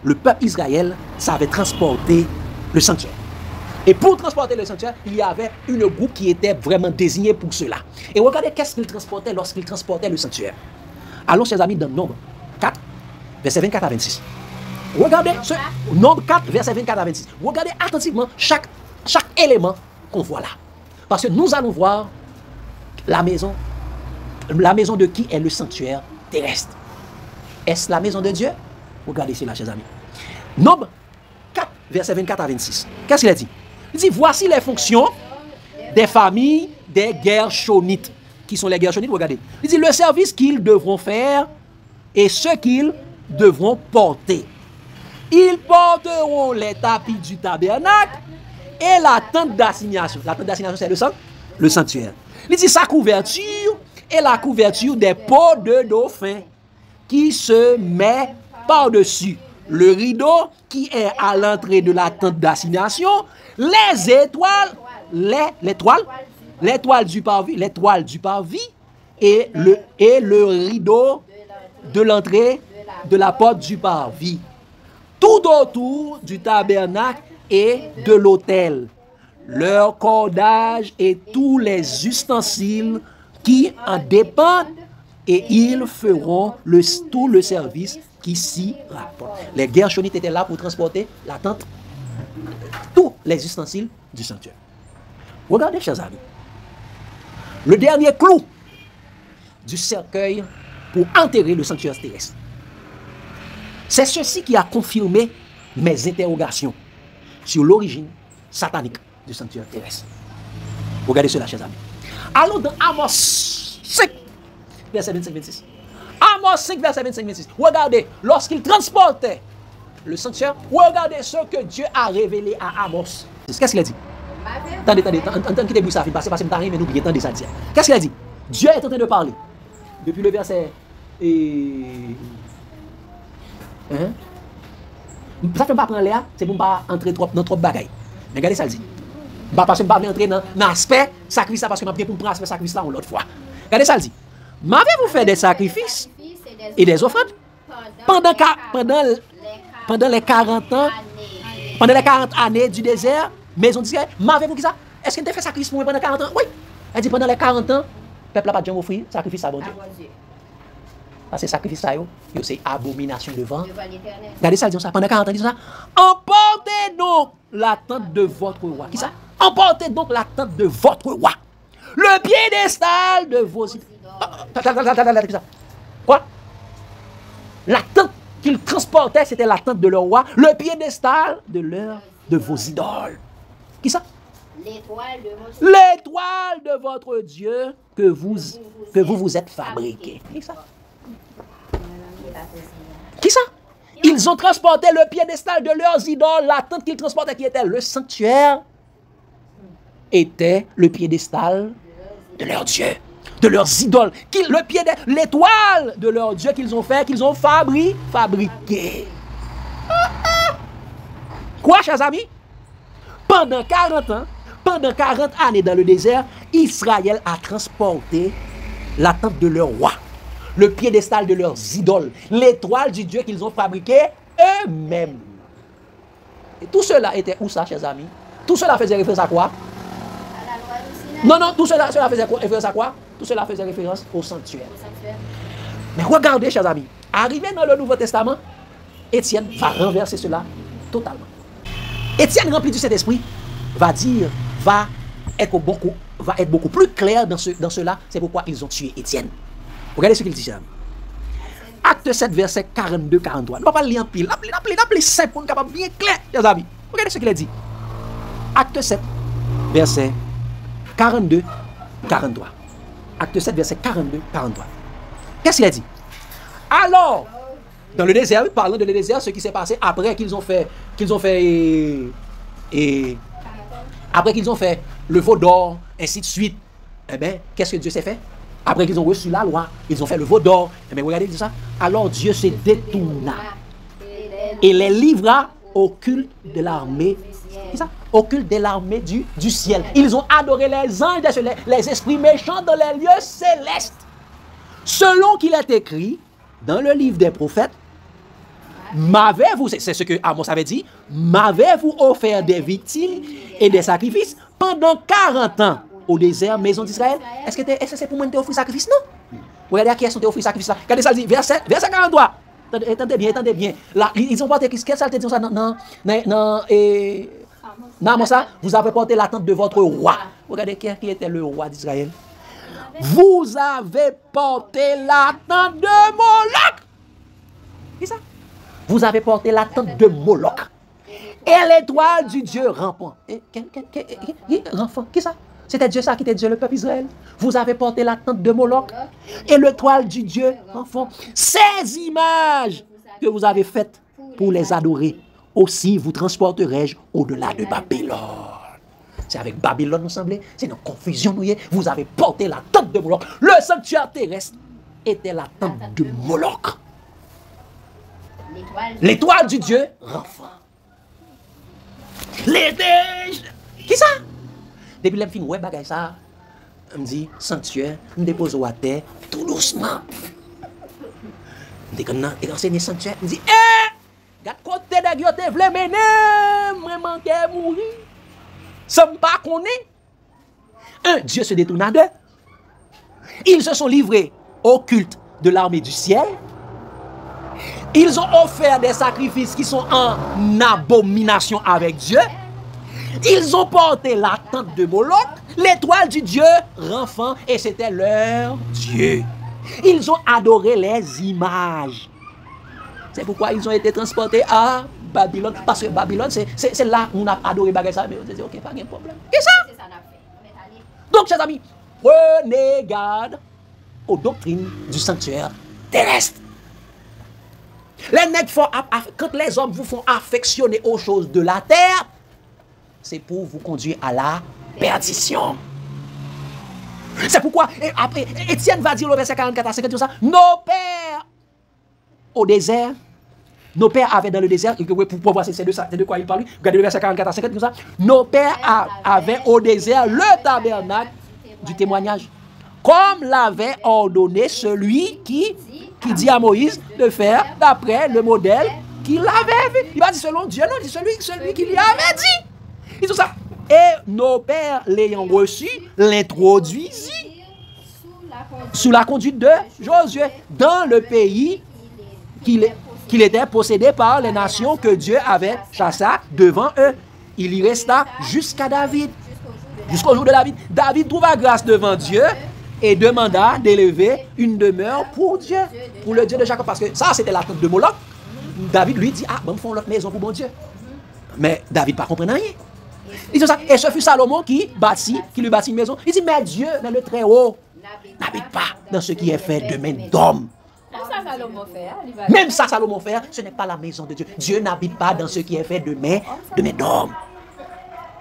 Le peuple Israël savait transporter le sanctuaire. Et pour transporter le sanctuaire, il y avait une groupe qui était vraiment désignée pour cela. Et regardez qu'est-ce qu'ils transportaient lorsqu'ils transportaient le sanctuaire. Allons, chers amis, dans Nombre 4, verset 24 à 26. Regardez ce Nombre 4, verset 24 à 26. Regardez attentivement chaque chaque élément qu'on voit là. Parce que nous allons voir la maison de qui est le sanctuaire terrestre. Est-ce la maison de Dieu? Regardez cela, chers amis. Nombre 4, verset 24 à 26. Qu'est-ce qu'il a dit? Il dit, voici les fonctions des familles des Gershonites. Qui sont les Gershonites? Regardez. Il dit, le service qu'ils devront faire et ce qu'ils devront porter. Ils porteront les tapis du tabernacle et la tente d'assignation. La tente d'assignation, c'est le sanctuaire. Il dit, sa couverture et la couverture des peaux de dauphin qui se met par-dessus le rideau qui est à l'entrée de la tente d'assignation, l'étoile du parvis et le rideau de l'entrée de la porte du parvis, tout autour du tabernacle et de l'autel, leur cordage et tous les ustensiles qui en dépendent, et ils feront tout le service qui s'y rapporte. Les Gershonites étaient là pour transporter la tente, tous les ustensiles du sanctuaire. Regardez, chers amis, le dernier clou du cercueil pour enterrer le sanctuaire terrestre. C'est ceci qui a confirmé mes interrogations sur l'origine satanique du sanctuaire terrestre. Regardez cela, chers amis. Allons dans Amos 5, verset 25-26. Amos 5, verset 25-26. Regardez, lorsqu'il transportait le sanctuaire, regardez ce que Dieu a révélé à Amos. Qu'est-ce qu'il a dit? Attendez, entendez que ça fait passer, parce que nous mais n'oubliez, attendez ça dire. Qu'est-ce qu'il a dit? Dieu est en train de parler. Depuis le verset. Ça fait pas prendre l'air, c'est pour ne pas entrer dans trop de bagailles. Mais regardez ça, il dit. Parce que je ne vais pas entrer dans l'aspect sacrifice, parce que je vais prendre l'aspect sacrifice là l'autre fois. Regardez ça, il dit. M'avez-vous fait des sacrifices et des offrandes pendant les 40 ans, pendant les 40 années du désert, maison d'Israël? M'avez-vous dit ça? Est-ce que tu as fait sacrifice pour moi pendant 40 ans? Oui. Elle dit pendant les 40 ans, le peuple n'a pas déjà offert sacrifice à bon Dieu. Parce que sacrifice ça, c'est abomination devant l'Éternel. Regardez ça, dit ça. Pendant 40 ans, dit ça. Emportez donc la tente de votre roi. Qui ça? Emportez donc la tente de votre roi. Le piédestal de vos idoles. Quoi? La tente qu'ils transportaient, c'était la tente de leur roi. Le piédestal de vos idoles. Qui ça? L'étoile de votre Dieu que vous êtes fabriqué. Qui ça? Qui ça? Ils ont transporté le piédestal de leurs idoles. La tente qu'ils transportaient, qui était le sanctuaire, était le piédestal de leur Dieu, de leurs idoles. L'étoile de leur Dieu qu'ils ont fait, qu'ils ont fabriqué. Quoi, chers amis? Pendant 40 ans, pendant 40 années dans le désert, Israël a transporté la tente de leur roi, le piédestal de leurs idoles, l'étoile du Dieu qu'ils ont fabriqué eux-mêmes. Et tout cela était où ça, chers amis? Tout cela faisait référence à quoi? Non, tout cela faisait référence à quoi? Tout cela faisait référence au sanctuaire. Mais regardez, chers amis, arrivé dans le Nouveau Testament, Étienne va renverser cela totalement. Étienne, rempli du Saint-Esprit, va être beaucoup plus clair dans cela. C'est pourquoi ils ont tué Étienne. Regardez ce qu'il dit, chers amis. Acte 7, verset 42-43. Ne va pas lire en pile. Appelez simple pour nous capable bien clair, chers amis. Regardez ce qu'il a dit. Acte 7, verset 42-43. Acte 7, verset 42-43. Qu'est-ce qu'il a dit? Alors, dans le désert, parlant de le désert, ce qui s'est passé après qu'ils ont fait le veau d'or, ainsi de suite. Eh bien, qu'est-ce que Dieu s'est fait? Après qu'ils ont reçu la loi, ils ont fait le veau d'or. Eh bien, regardez ça. Alors Dieu se détourna et les livra au culte de l'armée. C'est ça? Au culte de l'armée du ciel. Ils ont adoré les anges, les esprits méchants dans les lieux célestes. Selon qu'il est écrit dans le livre des prophètes, m'avez-vous, c'est ce que Amos avait dit, m'avez-vous offert des victimes et des sacrifices pendant 40 ans au désert, maison d'Israël? Est-ce que c'est pour moi que tu as offert sacrifice? Non. Regardez à qui est-ce que tu as offert sacrifice là. Regardez ça, dit, verset 43. Attendez bien. Là, ils ont porté qu'est-ce que ça te dit ça Non, ça, vous avez porté la tente de votre roi. Regardez qui était le roi d'Israël. Vous avez porté la tente de Moloch. Qui ça? Vous avez porté la tente de Moloch. Et l'étoile du Dieu rampant. Rampant, qui ça? C'était Dieu ça qui était Dieu, le peuple Israël. Vous avez porté la tente de Moloch et l'étoile du Dieu enfant. Ces images que vous avez faites pour les adorer, aussi vous transporterai-je au-delà de Babylone. C'est avec Babylone, nous semblait. C'est une confusion, nous. Vous avez porté la tente de Moloch. Le sanctuaire terrestre était la tente de Moloch. L'étoile du Dieu renfant. Qui ça? Depuis que je ouais, bagay ça, je me dis, sanctuaire, je me dépose à terre, tout doucement. Je me dis, sanctuaire, je me dis, regarde côté de Dieu, te vle mener, je manque mourir. Ça me pas qu'on est. Un, Dieu se détourna d'eux. Ils se sont livrés au culte de l'armée du ciel. Ils ont offert des sacrifices qui sont en abomination avec Dieu. Ils ont porté la tente de Moloch, l'étoile du Dieu renfant, et c'était leur Dieu. Ils ont adoré les images. C'est pourquoi ils ont été transportés à Babylone. Parce que Babylone, c'est là où on a adoré ça. Mais on dit, ok, pas de problème. Qu'est-ce que ça? Donc, chers amis, prenez garde aux doctrines du sanctuaire terrestre. Les nègres quand les hommes vous font affectionner aux choses de la terre, c'est pour vous conduire à la perdition. C'est pourquoi, après, Étienne va dire au verset 44 à 50, tout ça, nos pères au désert, nos pères avaient dans le désert, pour voir c'est de quoi il parle, regardez le verset 44 à 50, tout ça, nos pères avaient au désert le tabernacle du témoignage, comme l'avait ordonné celui qui dit à Moïse de faire d'après le modèle qu'il avait vu. Il va dire selon Dieu, non, il dit celui qui lui avait dit. Et tout ça. Et nos pères l'ayant reçu, l'introduisit sous la conduite de Josué dans le pays qu'il était possédé par les nations que Dieu avait chassé devant eux. Il y resta jusqu'à David. Jusqu'au jour de David. David trouva grâce devant Dieu et demanda d'élever une demeure pour Dieu, pour le Dieu de Jacob. Parce que ça, c'était la tente de Moloch. David lui dit, bon, font l'autre maison pour mon Dieu. Mais David ne comprenait rien. Il dit ça. Et ce fut Salomon qui lui bâtit une maison. Il dit, mais Dieu, dans le très haut, n'habite pas dans ce qui est fait de main d'homme. Même ça, Salomon fait, ce n'est pas la maison de Dieu. Dieu n'habite pas dans ce qui est fait de main d'homme.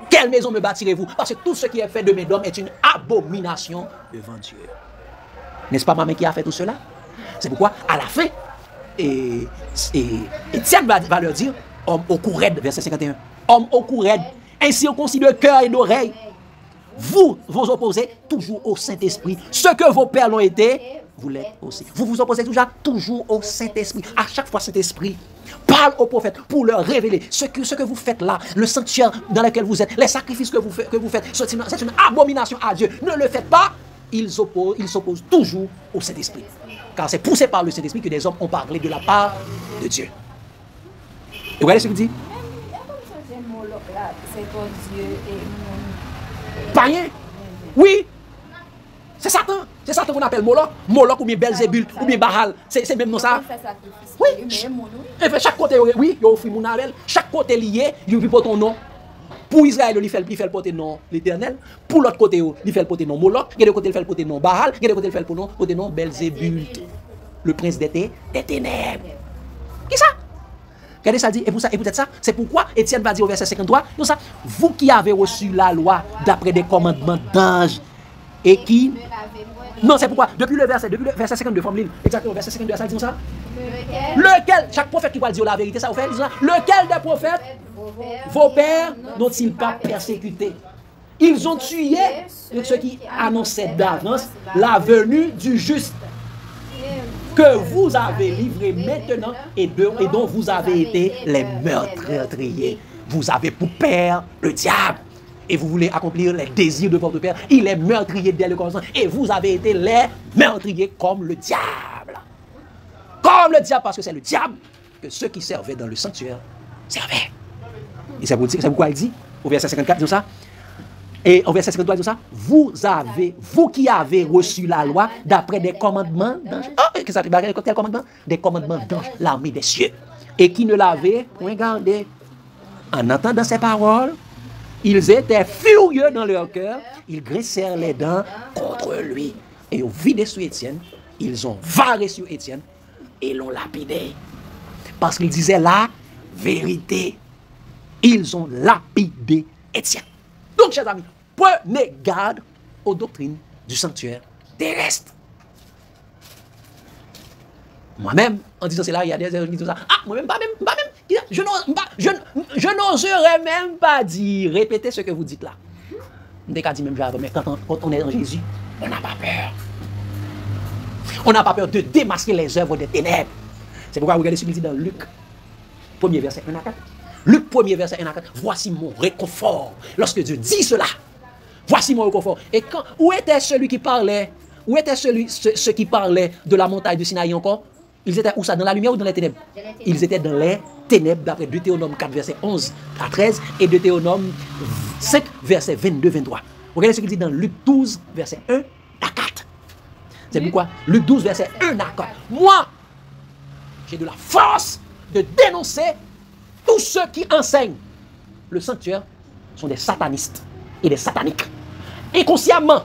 Quelle maison me bâtirez-vous? Parce que tout ce qui est fait de main d'homme est une abomination devant Dieu. N'est-ce pas maman qui a fait tout cela? C'est pourquoi, à la fin, Étienne va leur dire, homme au cou raide, verset 51, homme au cou raide, ainsi on considère de cœur et d'oreille. Vous vous opposez toujours au Saint-Esprit. Ce que vos pères l'ont été, vous l'êtes aussi. Vous vous opposez toujours au Saint-Esprit. À chaque fois, Saint-Esprit parle aux prophètes pour leur révéler ce que vous faites là, le sanctuaire dans lequel vous êtes, les sacrifices que vous faites. C'est une abomination à Dieu. Ne le faites pas. Ils s'opposent toujours au Saint-Esprit. Car c'est poussé par le Saint-Esprit que des hommes ont parlé de la part de Dieu. Et vous voyez ce qu'il dit? Païen. Oui. C'est Satan. C'est Satan qu'on appelle Moloch. Moloch ou bien Belzébul ou bien Baal. C'est même non ça. Oui. Et fait chaque côté, oui, il y a offert mon Abel. Chaque côté lié, il y a ton nom. Pour Israël, il fait le porter nom l'Éternel. Pour l'autre côté, il fait le porter nom Moloch. Il y a de côté, il fait le porter nom Baal. Il y a de côté, il fait le porter nom Belzébul. Le prince des ténèbres. Qui ça? Regardez ça dit, et peut-être ça, c'est pourquoi Étienne va dire au verset 53, non ça, vous qui avez reçu la loi d'après des commandements d'anges, et qui... Non, c'est pourquoi, depuis le verset 52, formule, exactement, verset 52, ça dit ça. Lequel, chaque prophète qui va dire la vérité, ça vous fait, dit ça, lequel des prophètes, vos pères, n'ont-ils pas persécuté? Ils ont tué ceux qui annonçaient d'avance la venue du juste, que vous avez livré maintenant et dont vous avez été les meurtriers. Vous avez pour père le diable. Et vous voulez accomplir les désirs de votre père. Il est meurtrier dès le commencement. Et vous avez été les meurtriers comme le diable. Comme le diable, parce que c'est le diable que ceux qui servaient dans le sanctuaire servaient. Et c'est pourquoi il dit, au verset 54, dit ça. Et au verset 53, dit ça. Vous qui avez reçu la loi d'après des commandements d'ange. Oh, qu'est-ce que ça quel commandement? Des commandements d'ange, l'armée des cieux. Et qui ne l'avaient point gardé. En entendant ces paroles, ils étaient furieux dans leur cœur. Ils graissèrent les dents contre lui. Et au vidé sur Étienne, ils ont varé sur Étienne et l'ont lapidé. Parce qu'ils disaient la vérité. Ils ont lapidé Étienne. Donc, chers amis, prenez garde aux doctrines du sanctuaire terrestre. Moi-même, en disant cela, il y a des gens qui disent ça. Ah, moi-même, pas même. Je n'oserais même pas dire, répétez ce que vous dites là. Dès qu'on dit même j'avais, mais quand on est en Jésus, on n'a pas peur. On n'a pas peur de démasquer les œuvres des ténèbres. C'est pourquoi vous regardez ce qu'il dit dans Luc, 1er verset 1 à 4. Luc 1er verset 1 à 4. Voici mon réconfort. Lorsque Dieu dit cela, voici mon réconfort. Et où était celui qui parlait? Où était ceux qui parlaient de la montagne de Sinaï encore? Ils étaient où ça? Dans la lumière ou dans les ténèbres? Ils étaient dans les ténèbres, d'après Deutéronome 4, verset 11 à 13 et Deutéronome 5, verset 22-23. Regardez ce qu'il dit dans Luc 12, verset 1 à 4. C'est pourquoi Luc 12, verset 1 à 4. Moi, j'ai de la force de dénoncer tous ceux qui enseignent le sanctuaire sont des satanistes et des sataniques. Inconsciemment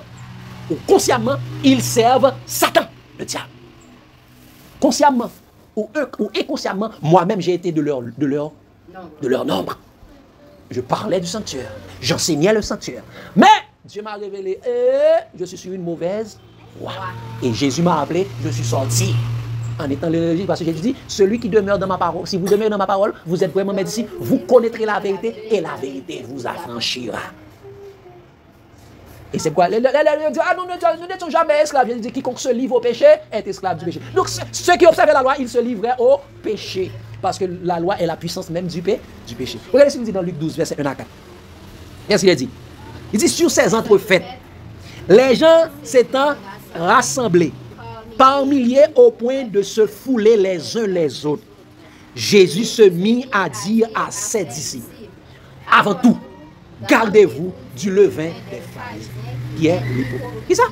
ou consciemment, ils servent Satan, le diable. Consciemment ou inconsciemment, moi-même j'ai été de leur nombre. Je parlais du sanctuaire, j'enseignais le sanctuaire. Mais Dieu m'a révélé, je suis sur une mauvaise voie. Et Jésus m'a appelé, je suis sorti. En étant l'énergie, parce que Jésus dit, celui qui demeure dans ma parole, si vous demeurez dans ma parole, vous êtes vraiment mes disciples, vous connaîtrez la vérité et la vérité vous affranchira. Et c'est quoi? Ah non, nous n'étions jamais esclaves. Il dit, quiconque se livre au péché est esclave du péché. Donc ceux qui observaient la loi, ils se livraient au péché. Parce que la loi est la puissance même du péché. Regardez ce qu'il dit dans Luc 12, verset 1 à 4. Qu'est-ce qu'il a dit? Il dit, sur ces entrefaites, les gens s'étant rassemblés par milliers au point de se fouler les uns les autres, Jésus se mit à dire à ses disciples, avant tout, gardez-vous du levain des pharisiens, qui est l'hypocrisie. Qui ça?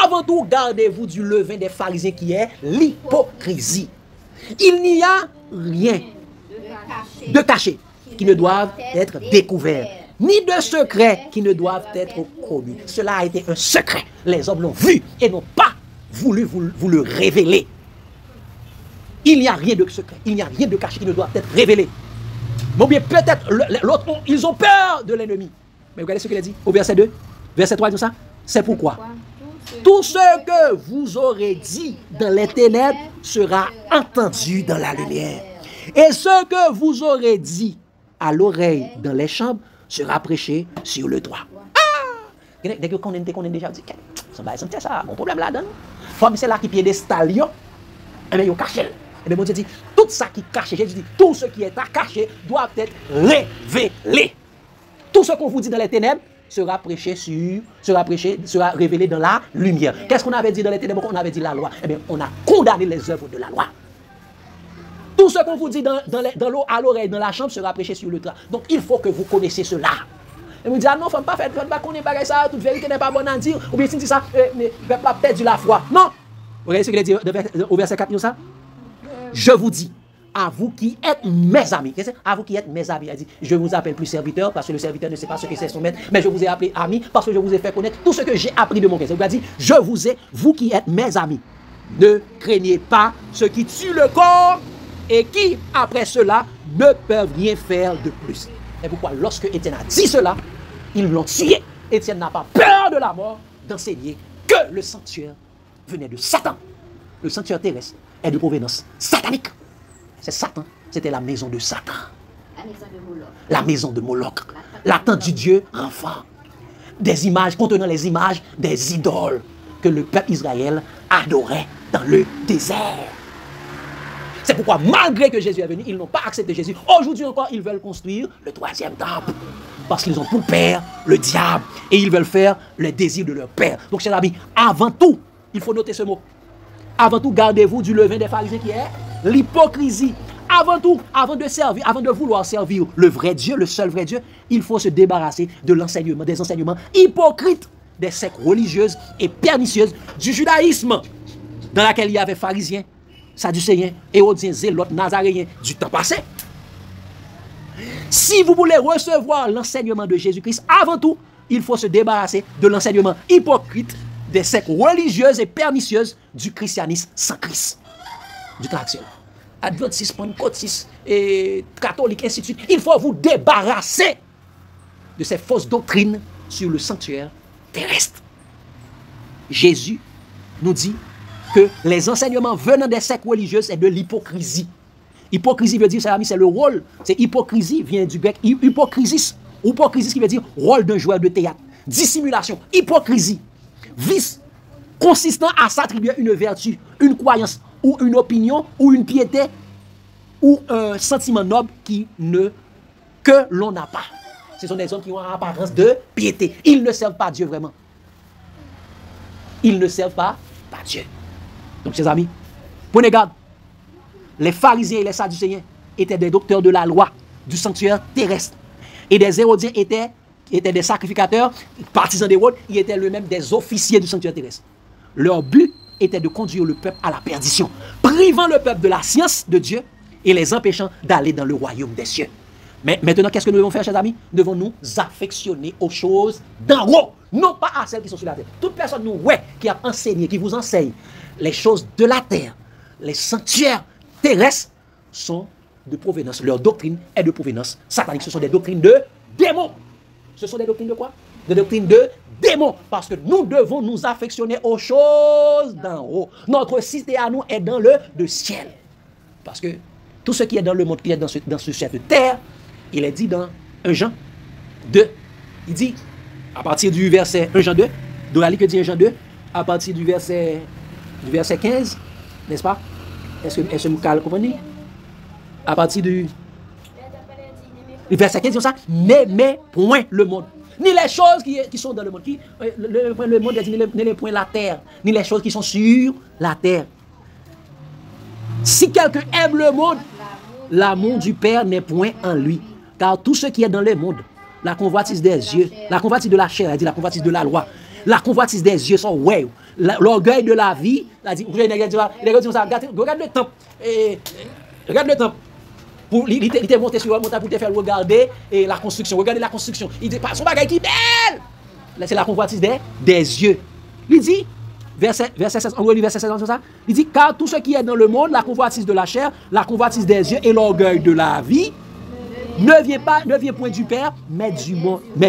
Avant tout, gardez-vous du levain des pharisiens, qui est l'hypocrisie. Il n'y a rien de caché qui ne doivent être découverts, ni de secrets qui ne doivent être connus. Cela a été un secret. Les hommes l'ont vu et n'ont pas voulu vous le révéler. Il n'y a rien de secret, il n'y a rien de caché qui ne doit être révélé. Bon bien, peut-être l'autre, ils ont peur de l'ennemi. Mais regardez ce qu'il a dit au verset 2, verset 3, tout ça. C'est pourquoi tout ce que vous aurez dit dans les ténèbres sera entendu dans la lumière. Et ce que vous aurez dit à l'oreille dans les chambres sera prêché sur le toit. Ah! Dès que on est déjà dit, ça, mon problème là-dedans. Comme c'est là qui piédestal, et bien il cache. Et bien mon Dieu dit, tout ça qui est caché, Jésus dit, tout ce qui est à cacher doit être révélé. Tout ce qu'on vous dit dans les ténèbres sera prêché sera révélé dans la lumière. Qu'est-ce qu'on avait dit dans les ténèbres? On avait dit la loi. Eh bien, on a condamné les œuvres de la loi. Tout ce qu'on vous dit dans l'eau, à l'oreille, dans la chambre, sera prêché sur le toit. Donc, il faut que vous connaissiez cela. Et vous dites, ah non, il ne faut pas faire, il ne faut pas connaître ça, toute vérité n'est pas bonne à dire. Ou bien, si on dit ça, ne va pas perdre la foi. Non. Vous regardez ce qu'il a dit au verset 4, ça? Je vous dis, à vous qui êtes mes amis. À vous qui êtes mes amis. Il dit, je vous appelle plus serviteur parce que le serviteur ne sait pas ce que c'est son maître, mais je vous ai appelé ami parce que je vous ai fait connaître tout ce que j'ai appris de mon Père. Il a dit, vous qui êtes mes amis, ne craignez pas ceux qui tuent le corps et qui, après cela, ne peuvent rien faire de plus. Et pourquoi, lorsque Étienne a dit cela, ils l'ont tué. Étienne n'a pas peur de la mort d'enseigner que le sanctuaire venait de Satan. Le sanctuaire terrestre est de provenance satanique. C'est Satan, c'était la maison de Satan. La maison de Moloch. La maison de Moloch. La tente du Dieu enfant. Des images contenant les images des idoles que le peuple Israël adorait dans le désert. C'est pourquoi, malgré que Jésus est venu, ils n'ont pas accepté Jésus. Aujourd'hui encore, ils veulent construire le 3e temple. Parce qu'ils ont pour père le diable. Et ils veulent faire les désirs de leur père. Donc, chers amis, avant tout, il faut noter ce mot. Avant tout, gardez-vous du levain des pharisiens qui est l'hypocrisie. avant tout, avant de vouloir servir le vrai Dieu, le seul vrai Dieu, il faut se débarrasser de l'enseignement, des enseignements hypocrites des sectes religieuses et pernicieuses du judaïsme, dans laquelle il y avait pharisiens, sadducéens, hérodiens, zélotes, nazaréens du temps passé. Si vous voulez recevoir l'enseignement de Jésus-Christ, avant tout, il faut se débarrasser de l'enseignement hypocrite des sectes religieuses et pernicieuses du christianisme sans Christ, du temps actuel. Adventistes, pentecôtistes, et catholiques, ainsi de suite. Il faut vous débarrasser de ces fausses doctrines sur le sanctuaire terrestre. Jésus nous dit que les enseignements venant des sectes religieuses est de l'hypocrisie. Hypocrisie veut dire, c'est le rôle. C'est hypocrisie, vient du grec hypocrisis. Hypocrisie qui veut dire rôle d'un joueur de théâtre. Dissimulation, hypocrisie. Vice consistant à s'attribuer une vertu, une croyance, ou une opinion, ou une piété, ou un sentiment noble que l'on n'a pas. Ce sont des hommes qui ont apparence de piété. Ils ne servent pas Dieu vraiment. Ils ne servent pas Dieu. Donc, chers amis, prenez garde. Les pharisiens et les sadducéens étaient des docteurs de la loi du sanctuaire terrestre. Et des hérodiens étaient des sacrificateurs, partisans d'Hérode, ils étaient eux-mêmes des officiers du sanctuaire terrestre. Leur but était de conduire le peuple à la perdition, privant le peuple de la science de Dieu et les empêchant d'aller dans le royaume des cieux. Mais maintenant, qu'est-ce que nous devons faire, chers amis? Nous devons nous affectionner aux choses d'en haut, non pas à celles qui sont sur la terre. Toute personne qui a enseigné, qui vous enseigne les choses de la terre, les sanctuaires terrestres, sont de provenance, leur doctrine est de provenance satanique. Ce sont des doctrines de démons. Ce sont des doctrines de quoi? Des doctrines de démons. Parce que nous devons nous affectionner aux choses d'en haut. Notre cité à nous est dans le ciel. Parce que tout ce qui est dans le monde, qui est dans cette terre, il est dit dans 1 Jean 2. Il dit, à partir du verset 1 Jean 2, Dorali que dit 1 Jean 2, à partir du verset 15, n'est-ce pas? Est-ce que vous comprenez? À partir du verset 15, dit ça, n'aimez point le monde, ni les choses qui sont dans le monde. Le monde est dit, ni les points la terre, ni les choses qui sont sur la terre. Si quelqu'un aime le monde, l'amour du Père n'est point en lui. Car tout ce qui est dans le monde, la convoitise des yeux, la convoitise de la chair, elle dit la convoitise de la loi, la convoitise des yeux sont ouais, l'orgueil de la vie, elle dit, regarde le temple, regarde le temple. Il était monté sur le montagne pour te faire regarder la construction. Regardez la construction. Il dit, son bagage qui est belle. C'est la convoitise des yeux. Il dit, verset 16, on relit verset 16 sur ça. Il dit, car tout ce qui est dans le monde, la convoitise de la chair, la convoitise des yeux et l'orgueil de la vie, ne vient point du Père, mais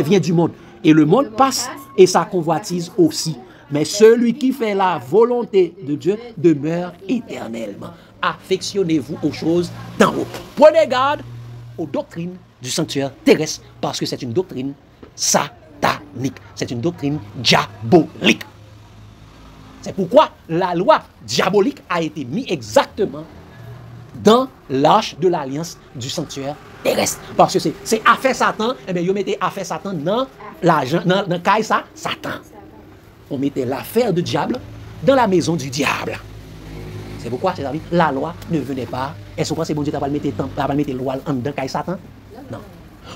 vient du monde. Et le monde passe et sa convoitise aussi. Mais celui qui fait la volonté de Dieu demeure éternellement. Affectionnez-vous aux choses d'en haut. Prenez garde aux doctrines du sanctuaire terrestre parce que c'est une doctrine satanique. C'est une doctrine diabolique. C'est pourquoi la loi diabolique a été mise exactement dans l'arche de l'alliance du sanctuaire terrestre. Parce que c'est affaire Satan, et bien, vous mettez affaire Satan dans le caille Satan. On mettait l'affaire du diable dans la maison du diable. C'est pourquoi, chers amis, la loi ne venait pas. Est-ce que c'est bon Dieu qui va mettre la loi en dedans caille Satan? Non.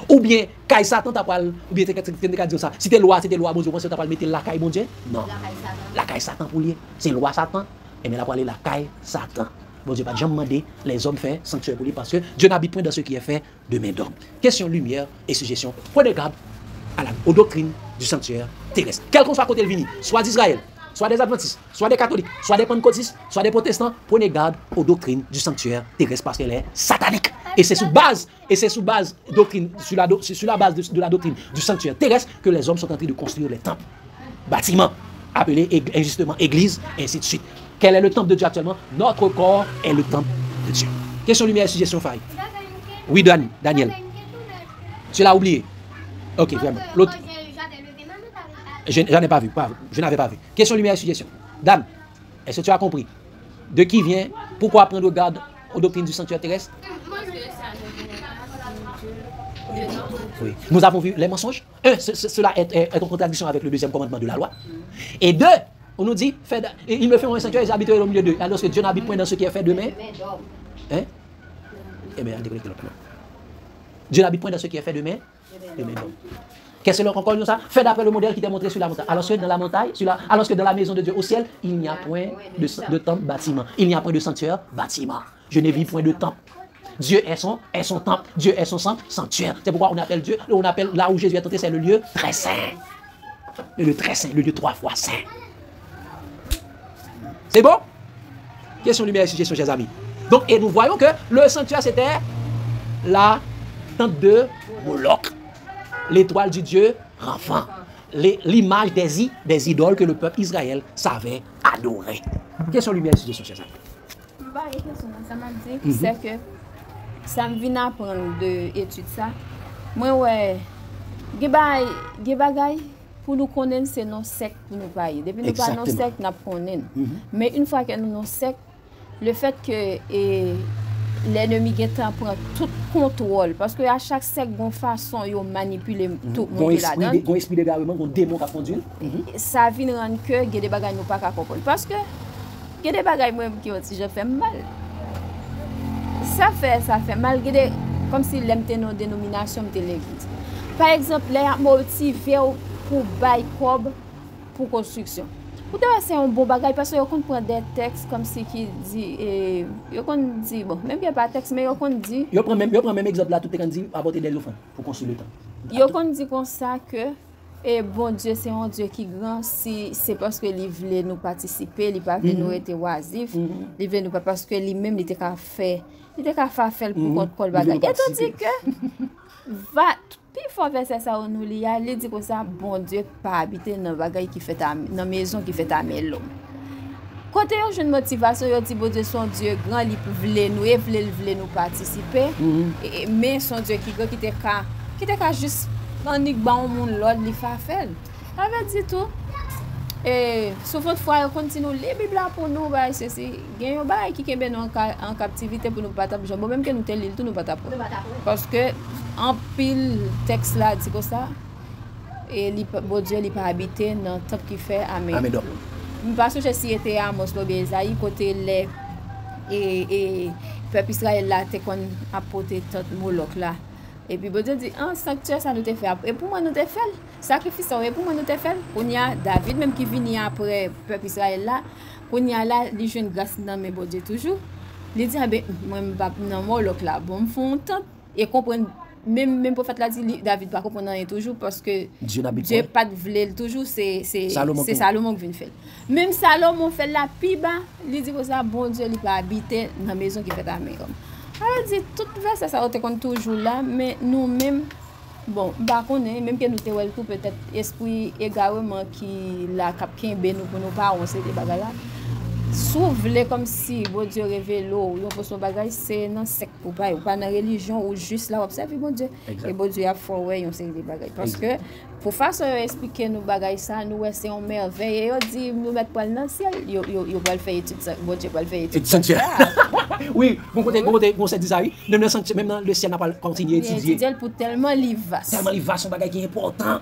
Ou bien, caille Satan, ou bien, ça. Si c'était loi, bon Dieu, tu vas mettre la caille, bon Dieu? Non. La caille Satan pour lui. C'est loi Satan. Et bien, là, pour aller la caille Satan. Bon Dieu, pas jamais demander les hommes faire sanctuaire pour lui parce que Dieu n'habite point dans ce qui est fait de main d'homme. Question, lumière et suggestion. Prenez garde aux doctrines du sanctuaire terrestre. Quel qu'on soit côté le vini, soit d'Israël, soit des adventistes, soit des catholiques, soit des pentecôtistes, soit des protestants, prenez garde aux doctrines du sanctuaire terrestre parce qu'elle est satanique. Et c'est sous base doctrine, sur la base de la doctrine du sanctuaire terrestre que les hommes sont en train de construire les temples, bâtiments, appelés injustement églises, et ainsi de suite. Quel est le temple de Dieu actuellement? Notre corps est le temple de Dieu. Question, lumière et suggestion, Faye. Oui, Daniel. Tu l'as oublié. Ok, vraiment. L'autre. Je n'en ai pas vu. Je n'avais pas vu. Question, lumière et suggestion. Dan, est-ce que tu as compris? De qui vient? Pourquoi prendre garde aux doctrines du sanctuaire terrestre? Oui. Nous avons vu les mensonges. Cela est en contradiction avec le deuxième commandement de la loi. Et deux, on nous dit, ils me feront un sanctuaire et j'habiterai au milieu d'eux. Alors que Dieu n'habite point dans ce qui est fait de main. Hein? Eh bien, déconnectez l'autre. Dieu n'habite point dans ce qui est fait de main. Qu'est-ce que l'on conclut ça? Fait d'après le modèle qui t'est montré sur la montagne. Alors que dans la montagne, alors que dans la maison de Dieu au ciel, il n'y a point de temple, bâtiment. Il n'y a point de sanctuaire, bâtiment. Je n'ai vu point de temple. Dieu est son temple. Dieu est son sanctuaire. C'est pourquoi on appelle Dieu, on appelle là où Jésus est entré, c'est le lieu très saint. Le lieu très saint, le lieu 3 fois saint. C'est bon? Question numéro 6, chers amis. Donc, et nous voyons que le sanctuaire, c'était la tente de Moloch. L'étoile du Dieu enfant. L'image des idoles que le peuple Israël savait adorer. Question numéro 6, chers amis. Ça m'a dit, c'est que ça me vient apprendre de étude ça. Moi, ouais, bagay pour nous connaître, c'est nos sectes pour nous payer. Depuis nous pas nos sectes, nous connaissons. Mais une fois que nous nos sectes, le fait que l'ennemi prend tout contrôle, parce que à chaque secte, il y a une façon de manipuler tout le monde là-dedans. Il y a un esprit de gouvernement, un démon qui a conduit. Ça vient rendre que il y a des bagages nous pas comprendre. Parce que il y a des bagages qui je fais mal. Ça fait mal. Comme si l'MT nos dénominations de l'église. Par exemple, les motivés pour bail cob pour construction. C'est un bon bagage parce que on prend des textes comme si qui dit on dit bon même qu'il n'y a pas de texte mais on dit yo prend même exemple là tout est dit apporter des offrandes pour construire le temps. On dit comme ça que bon Dieu c'est un Dieu qui grand si c'est parce que il voulait nous participer, il pas voulu nous être oisif, il voulait nous pas parce que lui même il était qu'à faire pour contrôler bagage. Et tandis que va puis il faut faire ça on nous il dit que ça bon Dieu pas habiter dans bagay qui fait dans maison qui fait ta l'homme. Côté une jeune motivation il dit bon Dieu son Dieu grand il voulait nous participer mais son Dieu qui était juste dans ni bon monde l'autre il fait ça veut dire tout et sauf fois on continue les Bible pour nous bah ceci gagne ba qui kembe nous en captivité pour nous pas taper même que nous tel tout nous pas taper parce que en pile texte là dit comme ça et bon Dieu il pas habiter dans temple qui fait amen parce que j'ai été à Amos l'Obézaï côté les et peuple Israël là t'es qu'on apporter tant Moloch là et puis bon Dieu dit en sanctuaire ça nous te fait et pour moi nous te fait sacrifice et pour moi nous te fait on y a David même qui vient après peuple Israël là on y a là les jeunes grâce dans mes bon Dieu toujours il dit ben moi pas non Moloch là bon me font tant et comprendre même prophète l'a dit David pas comprendre rien toujours parce que Dieu pas voulait toujours c'est Salomon qui vient faire même Salomon fait la piba il dit que ça bon Dieu il pas habiter dans maison qui fait ta main comme alors dit tout verset ça on toujours là mais nous même bon bah connaît même que nous te wel tout peut-être esprit égarement qui la cap kembe nous pour nous pas on c'est des bagages là s'ouvre comme si bon Dieu révèle yon pour son bagage c'est dans secte ou pas dans religion ou juste là observer bon Dieu et bon Dieu a fait ouais yon c'est des bagages parce que pour façon expliquer nous bagages ça nous c'est en merveille et on dit nous mettre poil dans ciel yo va le faire étude ça bon Dieu va le faire étude oui bon côté d'Isaïe même dans le ciel n'a pas continuer étudier pour tellement vaste son bagage qui est important.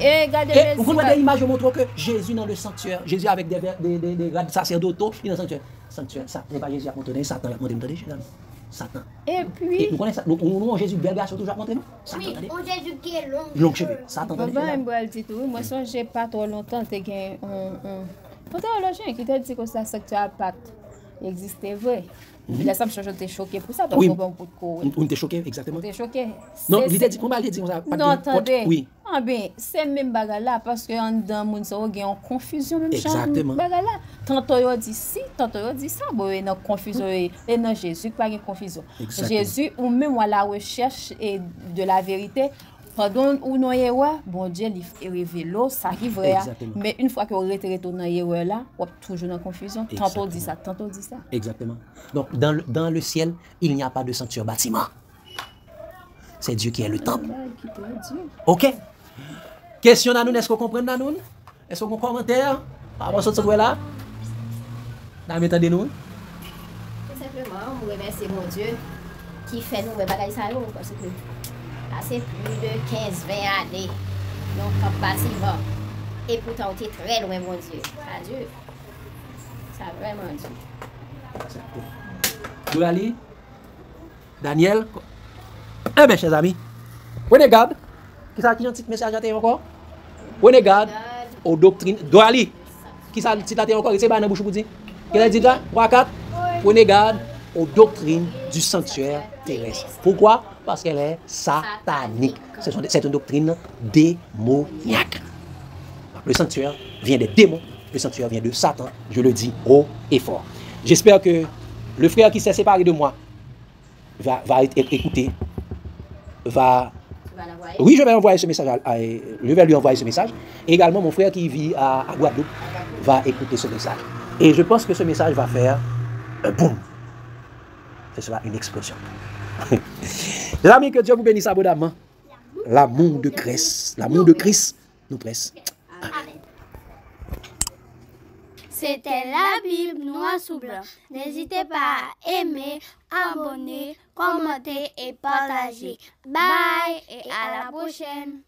Et regardez vous comprenez l'image montre que Jésus dans le sanctuaire, Jésus avec des grades sacerdotaux, il dans le sanctuaire. Ça n'est pas Jésus à monter, Satan à monter, Satan. Et puis vous connaissez ça, nous Jésus bel garçon toujours à monter nous. Oui, on Jésus qui est long cheveux. Satan. Moi songe pas trop longtemps t'es gain un théologien qui t'a dit que ça sanctuaire pas existait vrai. Il a ça me j'étais choqué pour ça parce qu'on on était choqué exactement. On était choqué. Non, il a dit comment il dit ça non attendez. Oui. Ah ben c'est même bagarre là parce que en dedans moun ça gagne en confusion même exactement. Bagarre là. Tantôt yo dit si, tantôt yo dit ça bon dans confusion et dans Jésus pas de confusion. Jésus ou même à la recherche et de la vérité pardon ou non erreur bon Dieu il révèle ça qui vrai mais une fois que on retourne dans erreur là on toujours dans confusion tantôt dit ça exactement donc dans le ciel il n'y a pas de sanctuaire bâtiment c'est Dieu qui est le temple OK question à nous est-ce qu'on comprend nous est-ce qu'on commentaire par rapport à ce truc là dans m'entendez nous tout simplement on remercie mon Dieu qui fait nous bagaille ça parce que c'est plus de 15-20 années donc en bâtiment et pourtant on était très loin mon Dieu adieu ça vraiment Dieu Dourali Daniel. Eh bien, chers amis, prenez garde. Qui ça qui a un petit message à terre encore? Prenez garde aux doctrines. Doali. Qui ça qui a encore? C'est pas dans la bouche pour dire. Qu'est-ce qu'il dit là? 3, 4. Prenez garde aux doctrines du sanctuaire terrestre. Pourquoi? Parce qu'elle est satanique. C'est une doctrine démoniaque. Le sanctuaire vient des démons. Le sanctuaire vient de Satan. Je le dis haut et fort. J'espère que le frère qui s'est séparé de moi va être écouté. Oui, je vais envoyer ce message. Je vais lui envoyer ce message. Et également, mon frère qui vit à Guadeloupe va écouter ce message. Et je pense que ce message va faire un boum. Ce sera une explosion. Les amis, que Dieu vous bénisse abondamment. L'amour de Christ nous presse. Amen. C'était la Bible noir sous blanc. N'hésitez pas à aimer, abonner, commenter et partager. Bye et à la prochaine.